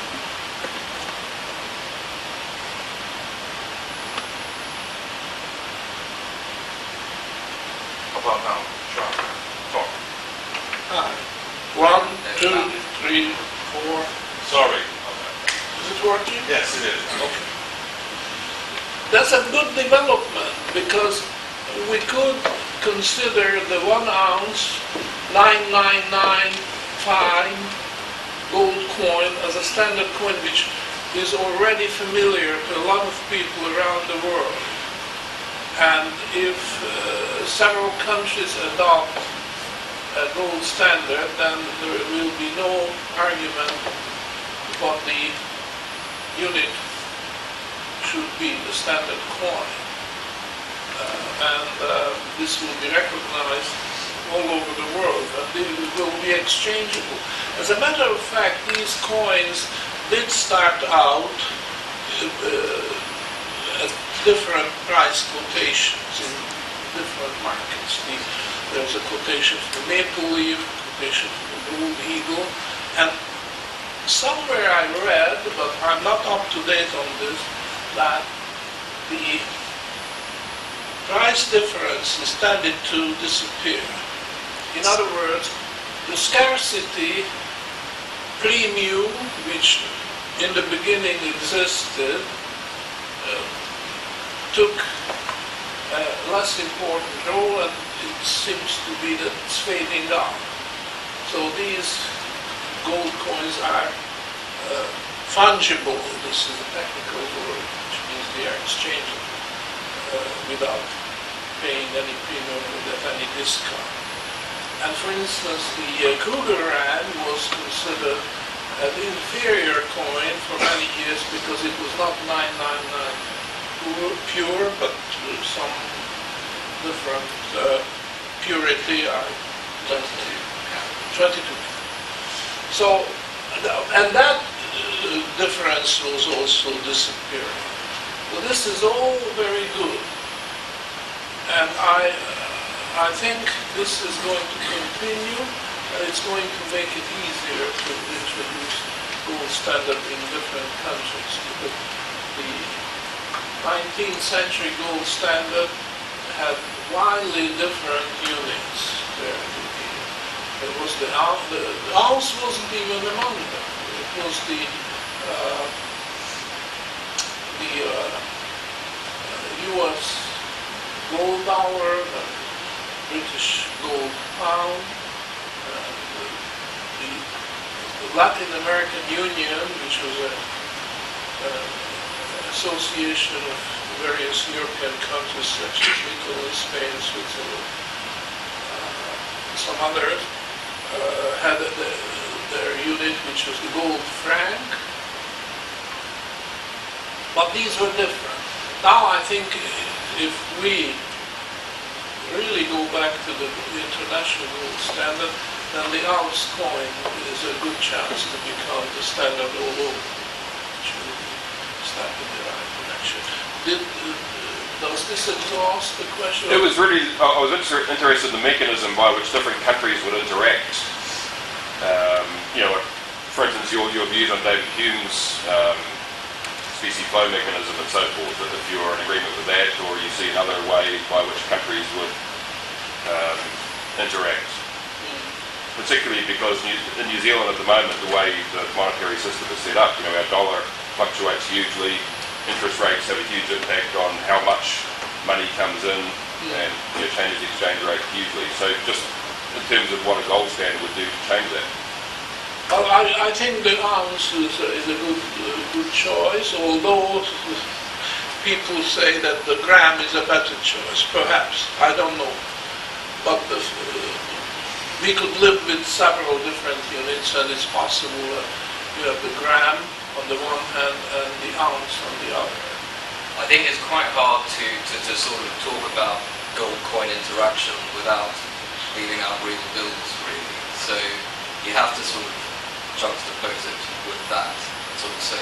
How about now? Sean, talk. 1, 2, 3, 4. Sorry. Is it working? Yes, it is. Okay. That's a good development, because we could consider the 1 ounce 9995 gold coin as a standard coin which is already familiar to a lot of people around the world. And if several countries adopt a gold standard, then there will be no argument what the unit should be, the standard coin. This will be recognized all over the world, and they will be exchangeable. As a matter of fact, these coins did start out at different price quotations in different markets. There's a quotation for the maple leaf, quotation for the gold eagle, and somewhere I read, but I'm not up to date on this, that the price difference is tended to disappear. In other words, the scarcity premium, which in the beginning existed, took a less important role, and it seems to be that it's fading out. So these gold coins are fungible. This is a technical word, which means they are exchangeable without paying any premium, without any discount. And for instance, the Kruger rand was considered an inferior coin for many years because it was not 999 pure, but some different purity, 22. So, and that difference was also disappearing. Well, this is all very good, and I think this is going to continue, and it's going to make it easier to introduce gold standard in different countries. Because the 19th century gold standard had widely different units. There was the ounce wasn't even among them. It was the U.S. gold dollar, the British gold pound, the Latin American Union, which was an association of various European countries such as Italy, Spain, Switzerland, some others, had their unit, which was the gold franc. But these were different. Now I think if we really go back to the international gold standard, then the ounce coin is a good chance to become the standard all over, which will be step in the right direction. Does this exhaust the question? It was really, I was interested in the mechanism by which different countries would interact. For instance, your views on David Hume's specie flow mechanism and so forth, if you're in agreement with that, or you see another way by which countries would interact. Particularly because in New Zealand at the moment, the way the monetary system is set up, our dollar fluctuates hugely, interest rates have a huge impact on how much money comes in, and changes the exchange rate hugely. So just in terms of what a gold standard would do to change that. Well, I think the ounce is a good choice, although people say that the gram is a better choice, perhaps, I don't know. But we could live with several different units, and it's possible that you have the gram on the one hand and the ounce on the other. I think it's quite hard to sort of talk about gold coin interaction without leaving out real bills, really. So you have to sort of juxtapose it with that and sort of say,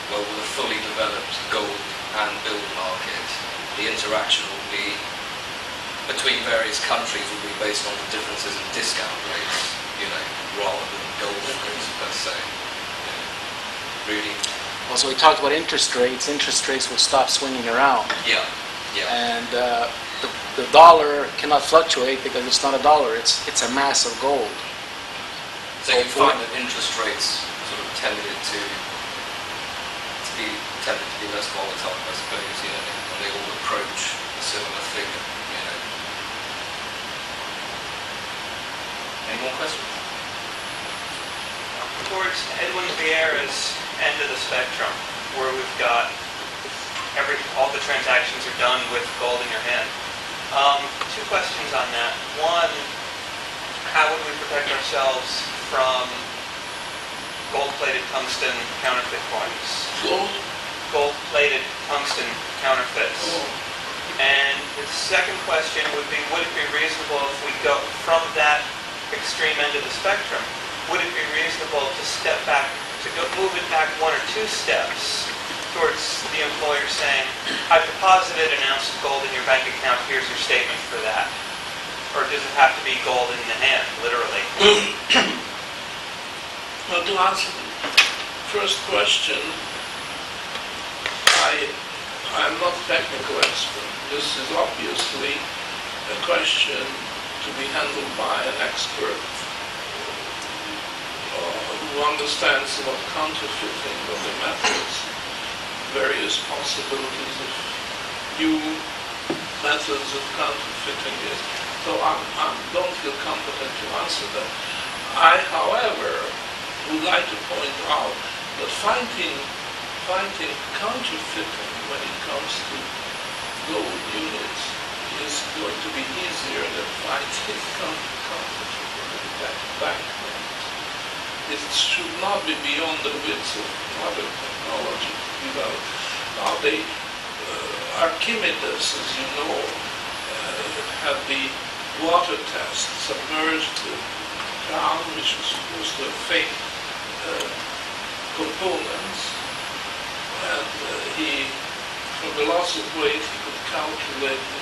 well, with a fully developed gold and bill market, the interaction will be between various countries will be based on the differences in discount rates, rather than gold rates per se. Really. Also, we talked about interest rates. Interest rates will stop swinging around. Yeah. And the dollar cannot fluctuate because it's not a dollar. It's a mass of gold. So you find that interest rates sort of tended to be less volatile, I suppose, and they all approach a similar figure, more questions? Towards Edwin Vieira's end of the spectrum, where we've got all the transactions are done with gold in your hand. Two questions on that. One, how would we protect ourselves from gold-plated tungsten counterfeit coins? Gold-plated tungsten counterfeits. And the second question would be, would it be reasonable if we go from that extreme end of the spectrum, would it be reasonable to step back, move it back one or two steps towards the employer saying, I've deposited an ounce of gold in your bank account, here's your statement for that? Or does it have to be gold in the hand, literally? Well, to answer the first question, I'm not a technical expert. This is obviously a question to be handled by an expert who understands what counterfeiting, what the methods, various possibilities of new methods of counterfeiting is. So I don't feel competent to answer that. I, however, would like to point out that fighting counterfeiting when it comes to gold units is going to be easier than fighting counterfeiting banknotes. It should not be beyond the wits of modern technology to develop. Now, Archimedes, as you know, had the water test submerged the ground, which was supposed to have fake components, and from the loss of weight, he could calculate the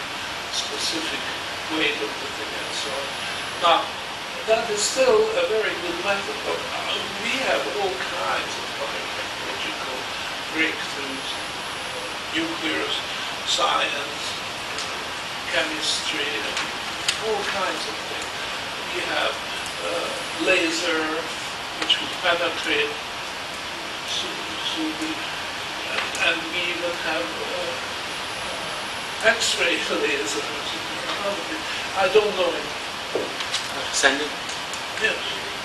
specific weight of the thing and so on. Now, that is still a very good method, but we have all kinds of biotechnological breakthroughs, nuclear science, chemistry, all kinds of things. We have laser, which would penetrate, and we even have X-ray laser. I don't know it. Sandy? Yes.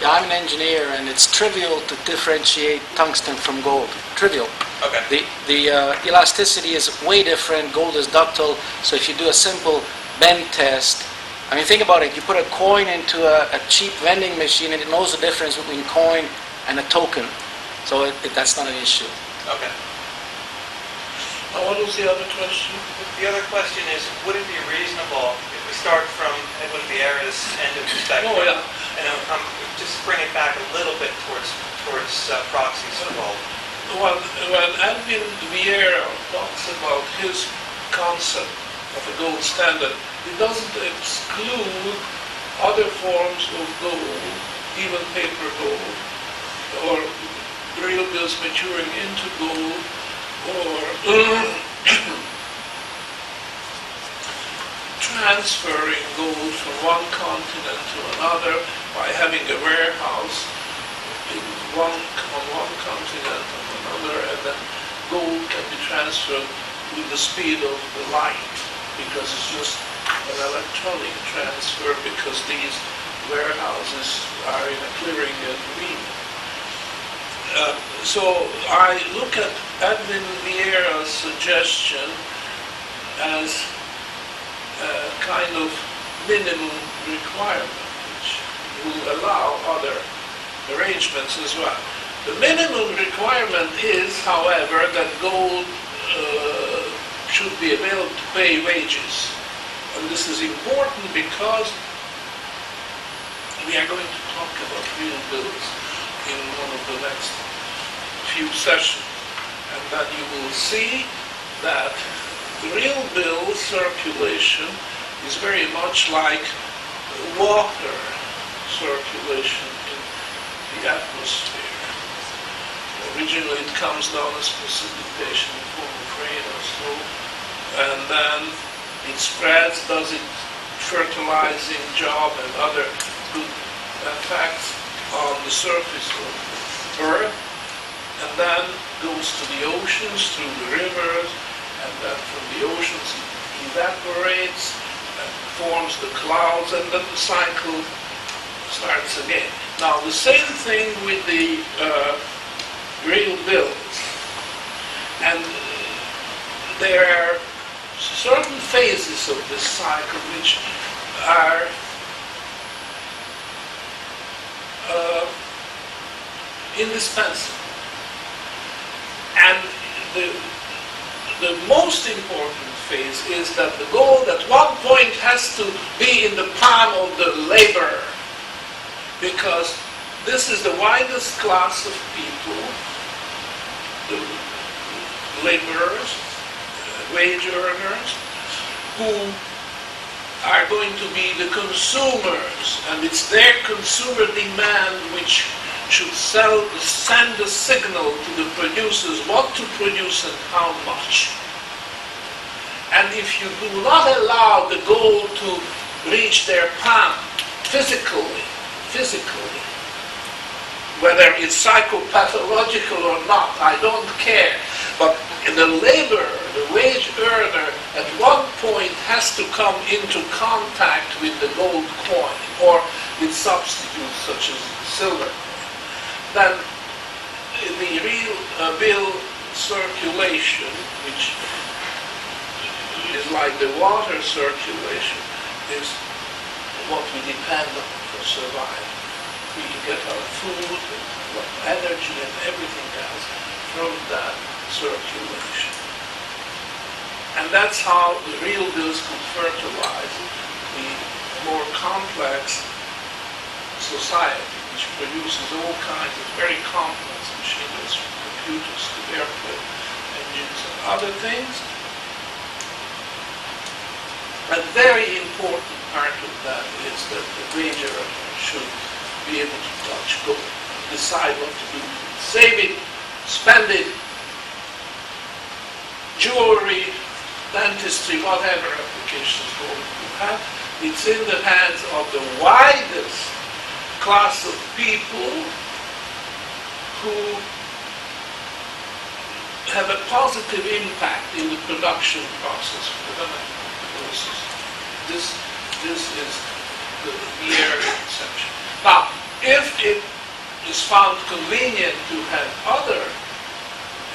Yeah, I'm an engineer, and it's trivial to differentiate tungsten from gold. Trivial. Okay. The elasticity is way different. Gold is ductile, so if you do a simple bend test, I mean, think about it. You put a coin into a cheap vending machine, and it knows the difference between coin and a token. So that's not an issue. Okay. Now, what was the other question? The other question is, would it be reasonable if we start from Edwin Vieira's end of the spectrum, Oh, yeah. and then just bring it back a little bit towards proxies of gold? When Edwin Vieira talks about his concept of a gold standard, it doesn't exclude other forms of gold, even paper gold, or real bills maturing into gold, or transferring gold from one continent to another by having a warehouse on one continent and another, and then gold can be transferred with the speed of the light, because it's just an electronic transfer, because these warehouses are in a clearing and green. So I look at Edwin Vieira's suggestion as a kind of minimum requirement, which will allow other arrangements as well. The minimum requirement is, however, that gold should be able to pay wages. And this is important because we are going to talk about real bills in one of the next few sessions. And then you will see that the real bill circulation is very much like water circulation in the atmosphere. Originally it comes down as precipitation in form of rain or snow, and then it spreads, does its fertilizing job and other good effects on the surface of Earth, and then goes to the oceans through the rivers, and then from the oceans it evaporates and forms the clouds, and then the cycle starts again. Now, the same thing with the real bills. And there are certain phases of this cycle which are indispensable. And the most important phase is that the gold at one point has to be in the palm of the laborer, because this is the widest class of people, the laborers, wage earners, who are going to be the consumers, and it's their consumer demand which should send a signal to the producers what to produce and how much. And if you do not allow the gold to reach their palm physically, whether it's psychopathological or not, I don't care, but the laborer, the wage earner, at one point has to come into contact with the gold coin or with substitutes such as silver. Then the real bill circulation, which is like the water circulation, is what we depend on for survival. We get our food, energy, and everything else from that circulation. And that's how the real bills could fertilize the more complex society, which produces all kinds of very complex machineries, from computers to airplane engines and other things. A very important part of that is that the wage earner should be able to touch gold, decide what to do, save it, spend it, jewelry, dentistry, whatever applications gold you have. It's in the hands of the widest class of people who have a positive impact in the production process for the process. This is the area section. Now, if it is found convenient to have other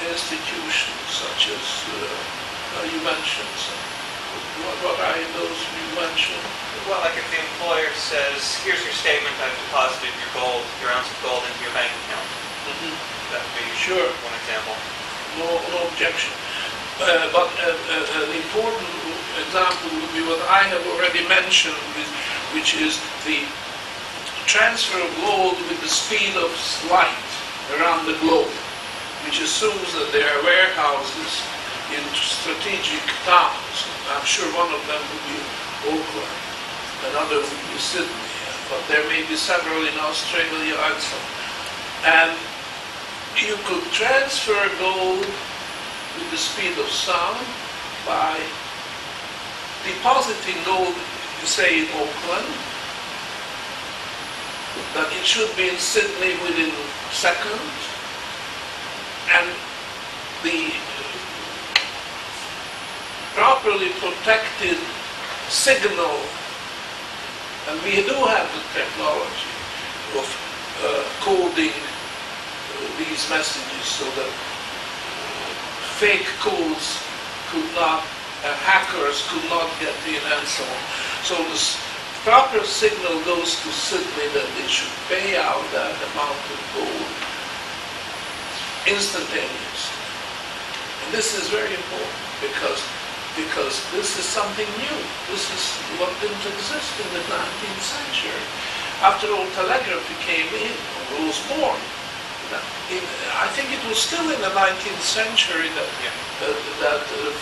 institutions such as you mentioned, what are those you mentioned? Well, like if the employer says, here's your statement, I've deposited your ounce of gold into your bank account. Mm-hmm. That would be Sure. one example. No objection. But an important example would be what I have already mentioned, which is the transfer of gold with the speed of light around the globe, which assumes that there are warehouses in strategic towns. I'm sure one of them would be Auckland, another would be Sydney, but there may be several in Australia and so on. And you could transfer gold with the speed of sound by depositing gold, say in Auckland, that it should be in Sydney within seconds, and the properly protected signal, and we do have the technology of coding these messages so that fake codes could not, hackers could not get in and so on. So the proper signal goes to Sydney that they should pay out that amount of gold instantaneously. And this is very important because this is something new. This is what didn't exist in the 19th century. After all, telegraphy came in, or was born. I think it was still in the 19th century that the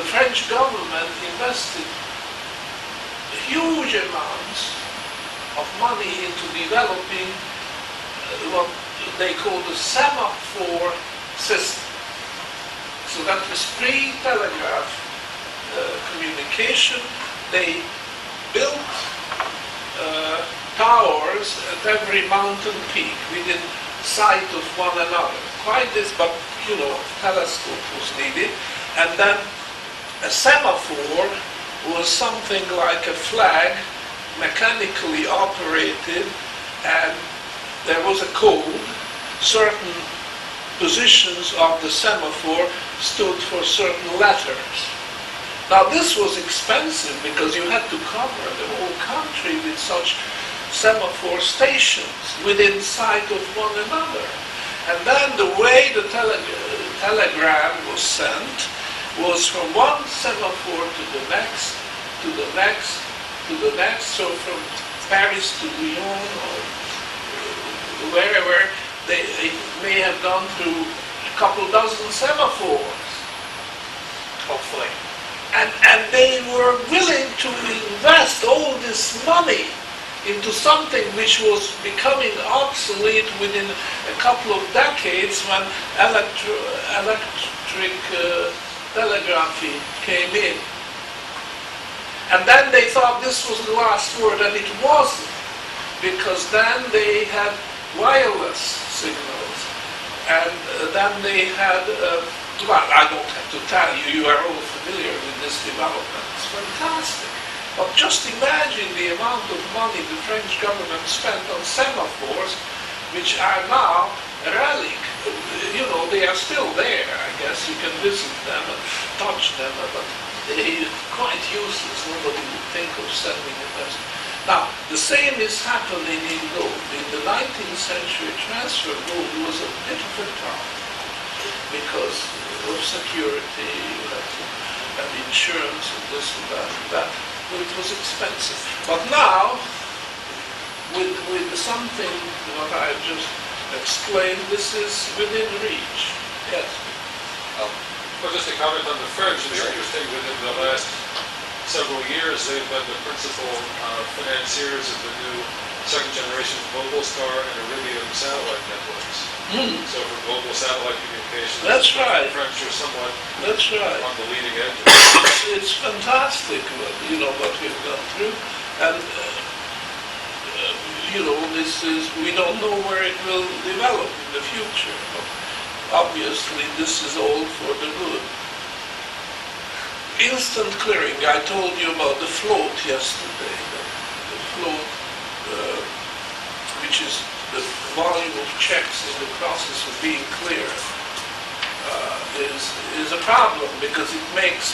French government invested huge amounts of money into developing what they call the semaphore system. So that was pre-telegraph communication. They built towers at every mountain peak within sight of one another. Quite this, but telescope was needed. And then a semaphore was something like a flag mechanically operated, and there was a code. Certain positions of the semaphore stood for certain letters. Now this was expensive because you had to cover the whole country with such semaphore stations within sight of one another. And then the way the telegram was sent was from one semaphore to the next, to the next, to the next. So from Paris to Lyon or wherever, it may have gone through a couple dozen semaphores. Hopefully. And they were willing to invest all this money into something which was becoming obsolete within a couple of decades when electric telegraphy came in. And then they thought this was the last word, and it wasn't, because then they had wireless signals, and then they had, well, I don't have to tell you, you are all familiar with this development. It's fantastic. But just imagine the amount of money the French government spent on semaphores, which are now a relic. You know, they are still there, I guess. You can visit them and touch them, but they're quite useless. Nobody would think of sending a message. Now, the same is happening in gold. In the 19th century, transfer gold was a bit of a problem because of security, you had to have insurance and this and that and that. It was expensive. But now, with something what I just explained, this is within reach. Yes. Well, just to comment on the French, it's interesting within the last several years they've been the principal financiers of the new second generation Globalstar and Iridium satellite networks. So for global satellite communications, That's right. the French are somewhat That's right. on the leading edge. It's fantastic, you know, what we've gone through, and you know, this is, we don't know where it will develop in the future. But obviously, this is all for the good. Instant clearing. I told you about the float yesterday. The float, which is the volume of checks in the process of being cleared, is a problem because it makes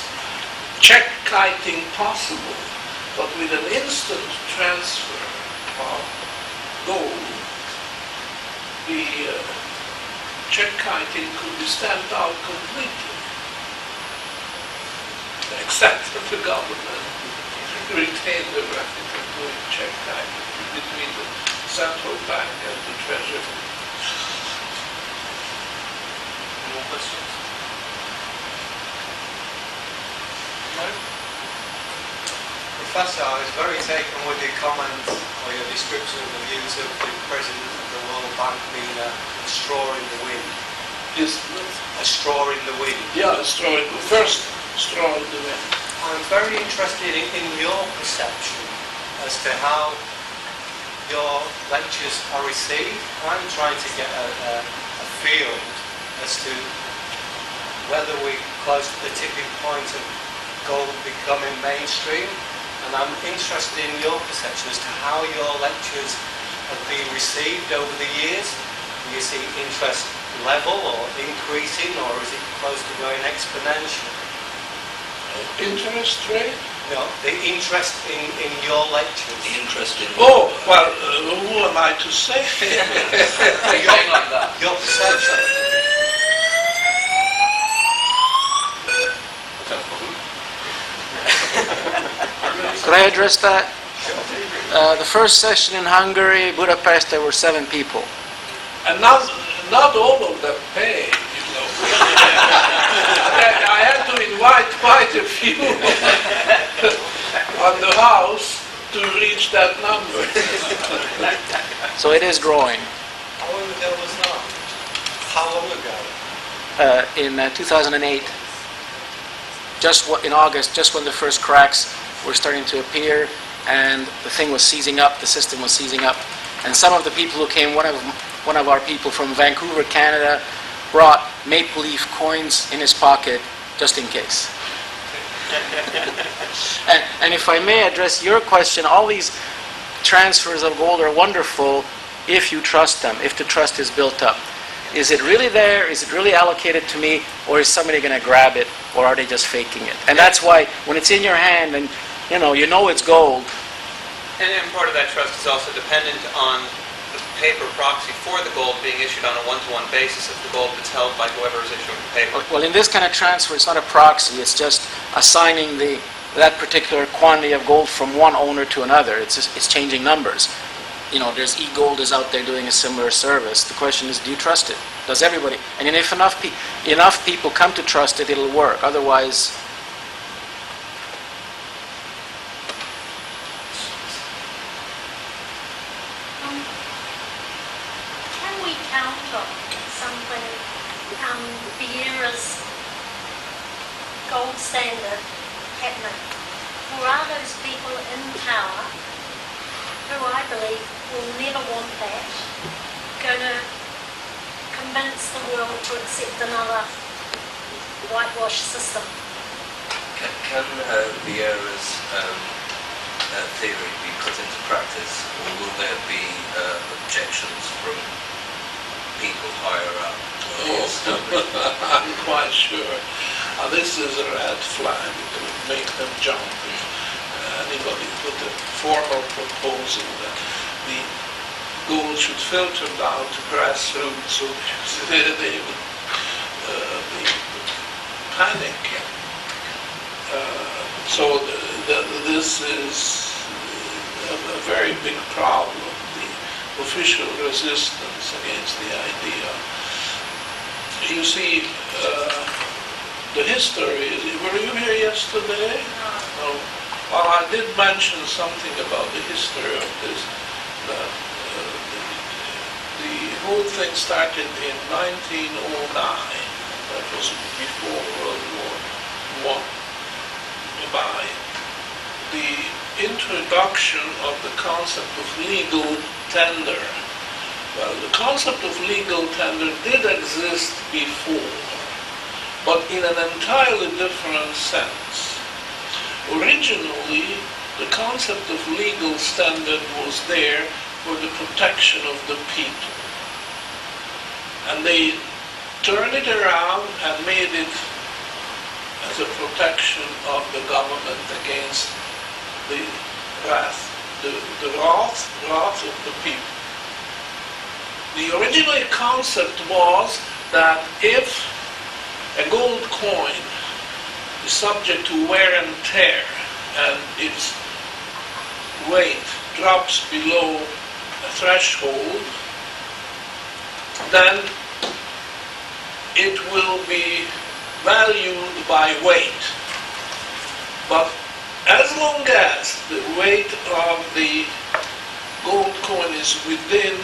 check kiting possible. But with an instant transfer of gold, the check kiting could be stamped out completely, except that the government retained the right of doing check kiting between the central bank and the treasury. Any more questions? Professor, I was very taken with your comments or your description of the views of the President of the World Bank being a straw in the wind. Is A straw in the wind. yeah, the first straw in the wind. I'm very interested in your perception as to how your lectures are received. I'm trying to get a feel as to whether we're close to the tipping point of gold becoming mainstream. And I'm interested in your perception as to how your lectures have been received over the years. Do you see interest level or increasing, or is it close to going exponential? Interest rate? No, the interest in your lectures. Interesting. Oh, well, who am I to say? Something like that. Your perception. Could I address that? The first session in Hungary, Budapest, there were 7 people. And not all of them paid, you know. I had to invite quite a few on the house to reach that number. So it is growing. How long ago was that? How long ago? In 2008, in August, just when the first cracks were starting to appear, and the thing was seizing up, the system was seizing up, and some of the people who came, one of our people from Vancouver, Canada, brought maple leaf coins in his pocket just in case. And And if I may address your question, all these transfers of gold are wonderful if you trust them, if the trust is built up. Is it really there? Is it really allocated to me? Or is somebody going to grab it? Or are they just faking it? And that's why when it's in your hand and you know it's gold. And part of that trust is also dependent on the paper proxy for the gold being issued on a one-to-one basis of the gold that's held by whoever is issuing the paper. Well, in this kind of transfer, it's not a proxy. It's just assigning that particular quantity of gold from one owner to another. It's changing numbers. There's eGold is out there doing a similar service. The question is, do you trust it? Does everybody? And if enough people come to trust it, it'll work. Otherwise, can we counter something, Vieira's gold standard happening? Or are those people in power, who I believe will never want that, going to convince the world to accept another whitewash system? Can Vieira's theory be put into practice, or will there be objections from people higher up? I'm quite sure. This is a red flag. It would make them jump if anybody put a formal proposal that the gold should filter down to grassroots, so they would be panicking. So this is a very big problem, the official resistance against the idea. You see, the history, were you here yesterday? No. Well, I did mention something about the history of this, that the whole thing started in 1909. That was before World War I. By the introduction of the concept of legal tender. Well, the concept of legal tender did exist before, but in an entirely different sense. Originally, the concept of legal standard was there for the protection of the people. And they turned it around and made it as a protection of the government against the wrath of the people. The original concept was that if a gold coin is subject to wear and tear and its weight drops below a threshold, then it will be valued by weight. But as long as the weight of the gold coin is within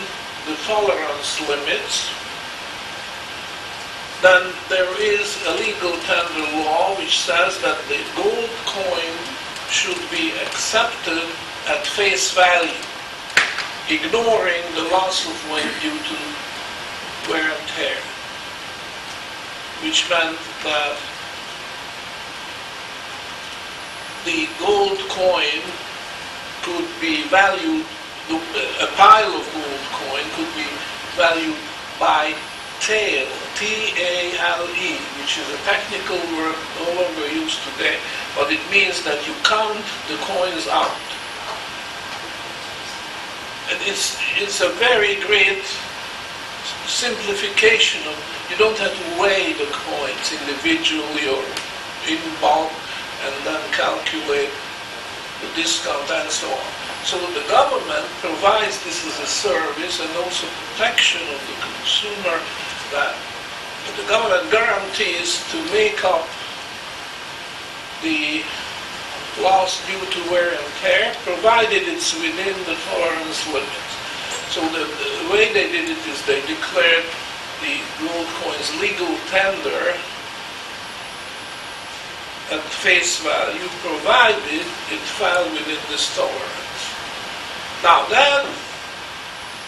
the tolerance limits, then there is a legal tender law which says that the gold coin should be accepted at face value, ignoring the loss of weight due to wear and tear, which meant that the gold coin could be valued, a pile of gold coin could be valued by tale, T-A-L-E, which is a technical word no longer used today, but it means that you count the coins out. And it's a very great simplification of, you don't have to weigh the coins individually or in bulk and then calculate the discount and so on. So the government provides this as a service and also protection of the consumer, that the government guarantees to make up the loss due to wear and tear, provided it's within the tolerance limit. So the way they did it is they declared the gold coin's legal tender at face value, provided it fell within this tolerance. Now then,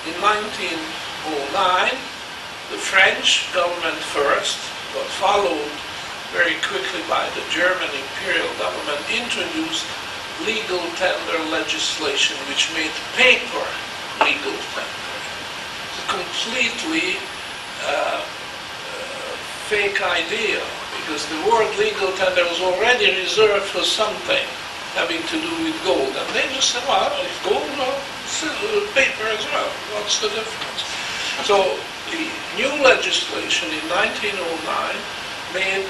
in 1909, the French government first, but followed very quickly by the German imperial government, introduced legal tender legislation which made paper legal tender. It's a completely fake idea, because the word legal tender was already reserved for something having to do with gold. And they just said, well, if gold, well, paper as well. What's the difference? So the new legislation in 1909 made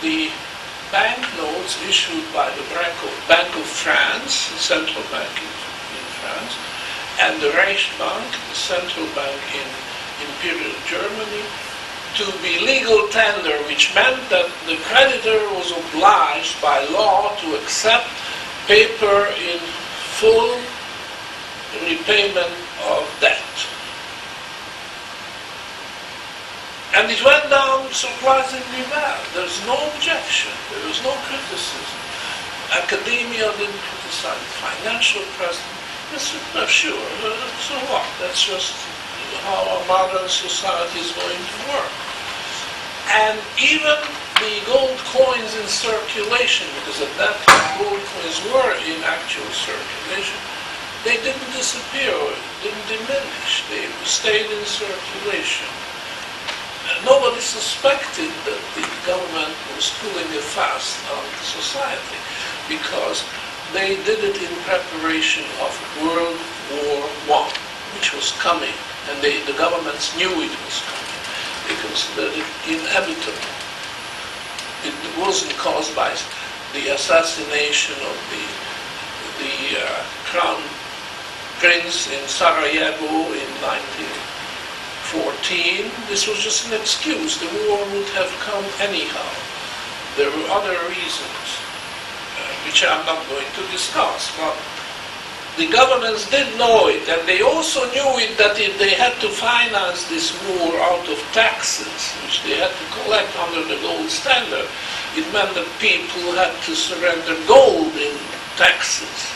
the banknotes issued by the Bank of France, the central bank in France, and the Reichsbank, the central bank in Imperial Germany, to be legal tender, which meant that the creditor was obliged by law to accept paper in full repayment of debt. And it went down surprisingly well. There's no objection. There was no criticism. Academia didn't criticize it. Financial press, sure, so what? That's just how our modern society is going to work. And even the gold coins in circulation, because at that time gold coins were in actual circulation, they didn't disappear, didn't diminish. They stayed in circulation. Nobody suspected that the government was pulling a fast on society, because they did it in preparation of World War I, which was coming, and the governments knew it was coming. They considered it inevitable. It wasn't caused by the assassination of the crown prince in Sarajevo in 1914. This was just an excuse. The war would have come anyhow. There were other reasons, which I'm not going to discuss, but the governments did know it, and they also knew it that if they had to finance this war out of taxes, which they had to collect under the gold standard, it meant that people had to surrender gold in taxes.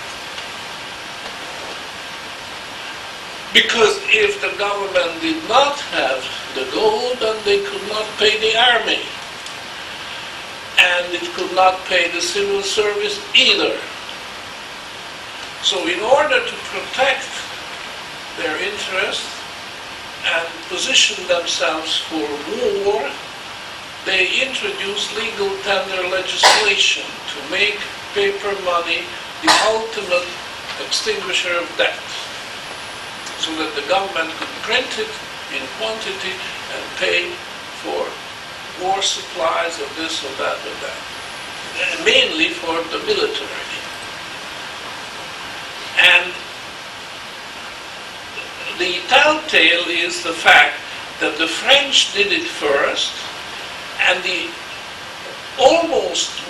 Because if the government did not have the gold, then they could not pay the army. And it could not pay the civil service either. So in order to protect their interests and position themselves for war, they introduced legal tender legislation to make paper money the ultimate extinguisher of debt, so that the government could print it in quantity and pay for war supplies of this or that or that, mainly for the military. And the telltale is the fact that the French did it first, and the almost